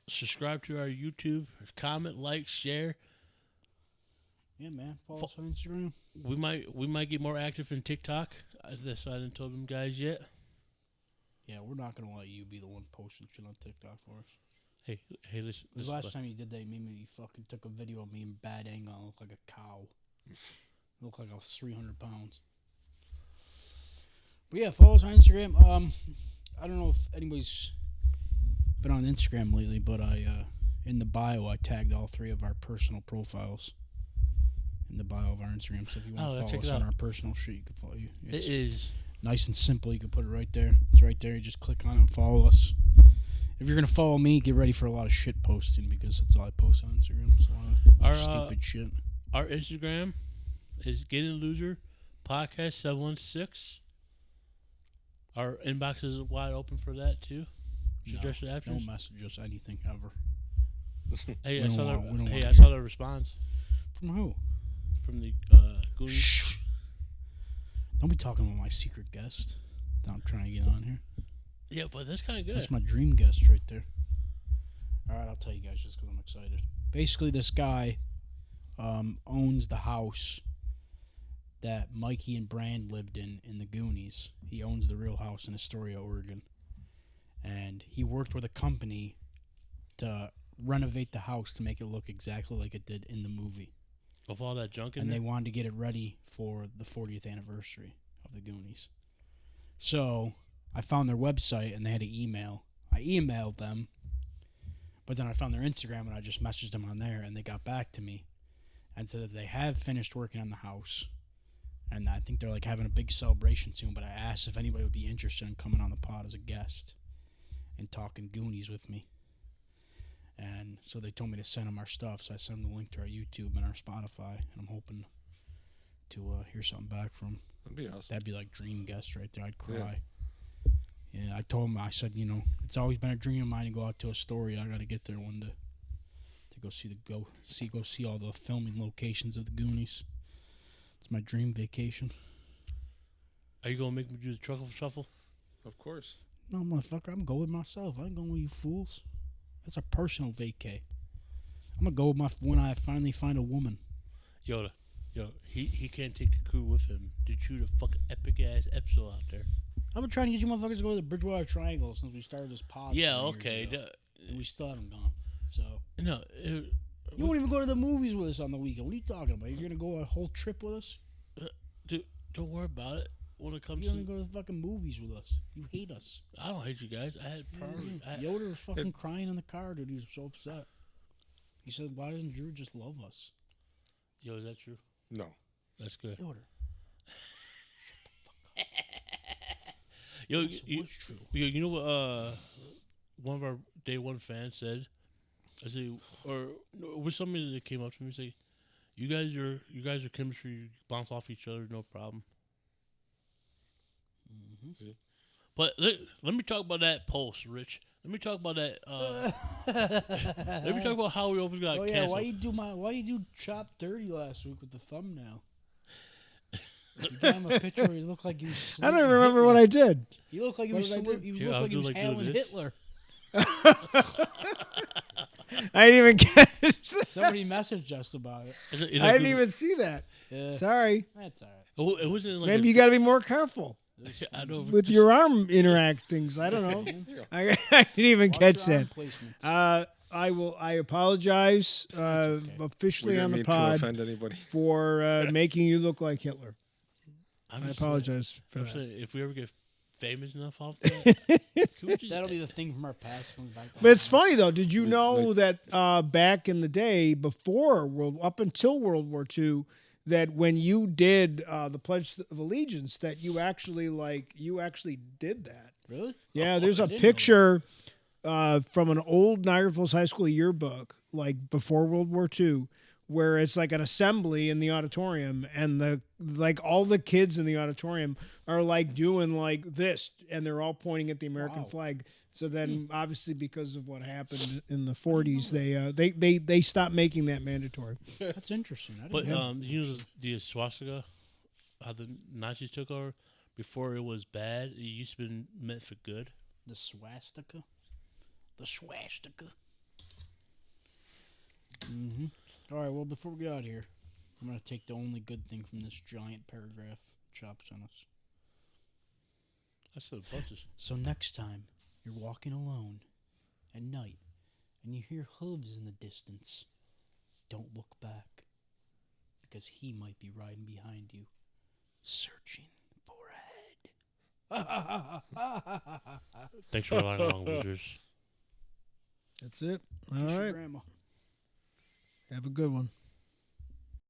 subscribe to our YouTube. Comment, like, share. Yeah, man. Follow us on Instagram. We might get more active in TikTok. That's why I didn't tell them guys yet. Yeah, we're not going to let you be the one posting shit on TikTok for us. Hey, listen. The last time you did that, you fucking took a video of me in bad angle. I look like a cow. I look like I was 300 pounds. But yeah, follow us on Instagram. I don't know if anybody's been on Instagram lately, but in the bio, I tagged all 3 of our personal profiles in the bio of our Instagram. So if you want to follow us on our personal shit, you can follow you. It is nice and simple. You can put it right there. It's right there. You just click on it and follow us. If you're going to follow me, get ready for a lot of shit posting because that's all I post on Instagram. It's a lot of stupid shit. Our Instagram is Getting Loser Podcast 716. Our inbox is wide open for that too. Don't message us anything ever. Hey, I saw the response. From who? From the Goonies. Shh. Don't be talking about my secret guest that I'm trying to get on here. Yeah, but that's kind of good. That's my dream guest right there. All right, I'll tell you guys just because I'm excited. Basically, this guy owns the house that Mikey and Brand lived in the Goonies. He owns the real house in Astoria, Oregon. And he worked with a company to renovate the house to make it look exactly like it did in the movie. Of all that junk in and there? They wanted to get it ready for the 40th anniversary of the Goonies. So I found their website and they had an email. I emailed them, but then I found their Instagram and I just messaged them on there and they got back to me and said that they have finished working on the house. And I think they're like having a big celebration soon, but I asked if anybody would be interested in coming on the pod as a guest and talking Goonies with me. And so they told me to send them our stuff, so I sent them the link to our YouTube and our Spotify, and I'm hoping to hear something back from them. That'd be awesome. That'd be like dream guest right there. I'd cry. Yeah, I told him, I said, you know, it's always been a dream of mine to go out to Astoria. I got to get there one day to go see all the filming locations of the Goonies. It's my dream vacation. Are you gonna make me do the truffle shuffle? Of course. No, motherfucker, I'm going myself. I ain't going with you fools. That's a personal vacay. I'm gonna go when I finally find a woman. Yo, he can't take the crew with him to shoot a fucking epic ass episode out there. I've been trying to get you motherfuckers to go to the Bridgewater Triangle since we started this pod. Yeah, okay. And we still haven't gone. So no, you won't even go to the movies with us on the weekend. What are you talking about? You're gonna go a whole trip with us? Don't worry about it. When it comes you don't even go to the fucking movies with us. You hate us. I don't hate you guys. I had priorities. Yoder was fucking crying in the car, dude. He was so upset. He said, "Why doesn't Drew just love us?" Yo, is that true? No. That's good. Yoder. Shut the fuck up. Yo, what's true? You know what? One of our day one fans said, I say, or was somebody that came up to me and say, "You guys are chemistry. You bounce off each other, no problem." Mm-hmm. But let me talk about that post, Rich. Let me talk about that. Let me talk about how we almost got canceled. Yeah, why you do Chop Dirty last week with the thumbnail? You gave him a picture where he looked like he was I don't even remember what I did. He looked like he was hailing Hitler. I didn't even catch that. Somebody messaged us about it. I didn't even see that. Yeah. Sorry. That's all right. It wasn't like maybe you got to be more careful with your arm interact things. I don't know. I didn't even catch that. I apologize We officially didn't on the mean to pod offend anybody. for making you look like Hitler. I'm I just apologize for I'm that. saying, if we ever get famous enough off that, can we just- That'll be the thing from our past comes back. But it's funny though. Did you We- know that back in the day, up until World War II, that when you did the Pledge of Allegiance, that you actually did that? Really? Yeah, there's a didn't know picture from an old Niagara Falls High School yearbook, like before World War II, where it's like an assembly in the auditorium, and all the kids in the auditorium are like doing like this, and they're all pointing at the American Wow. flag. So then, obviously, because of what happened in the 40s, they stopped making that mandatory. That's interesting. I But didn't know. you know the swastika, how the Nazis took over. Before it was bad, it used to be meant for good. The swastika. The swastika. Mm-hmm. All right. Well, before we get out of here, I'm gonna take the only good thing from this giant paragraph Chop sent us. I said bunches. So next time you're walking alone at night and you hear hooves in the distance, don't look back, because he might be riding behind you, searching for a head. Thanks for riding along, losers. That's it. All Kiss your right. grandma. Have a good one.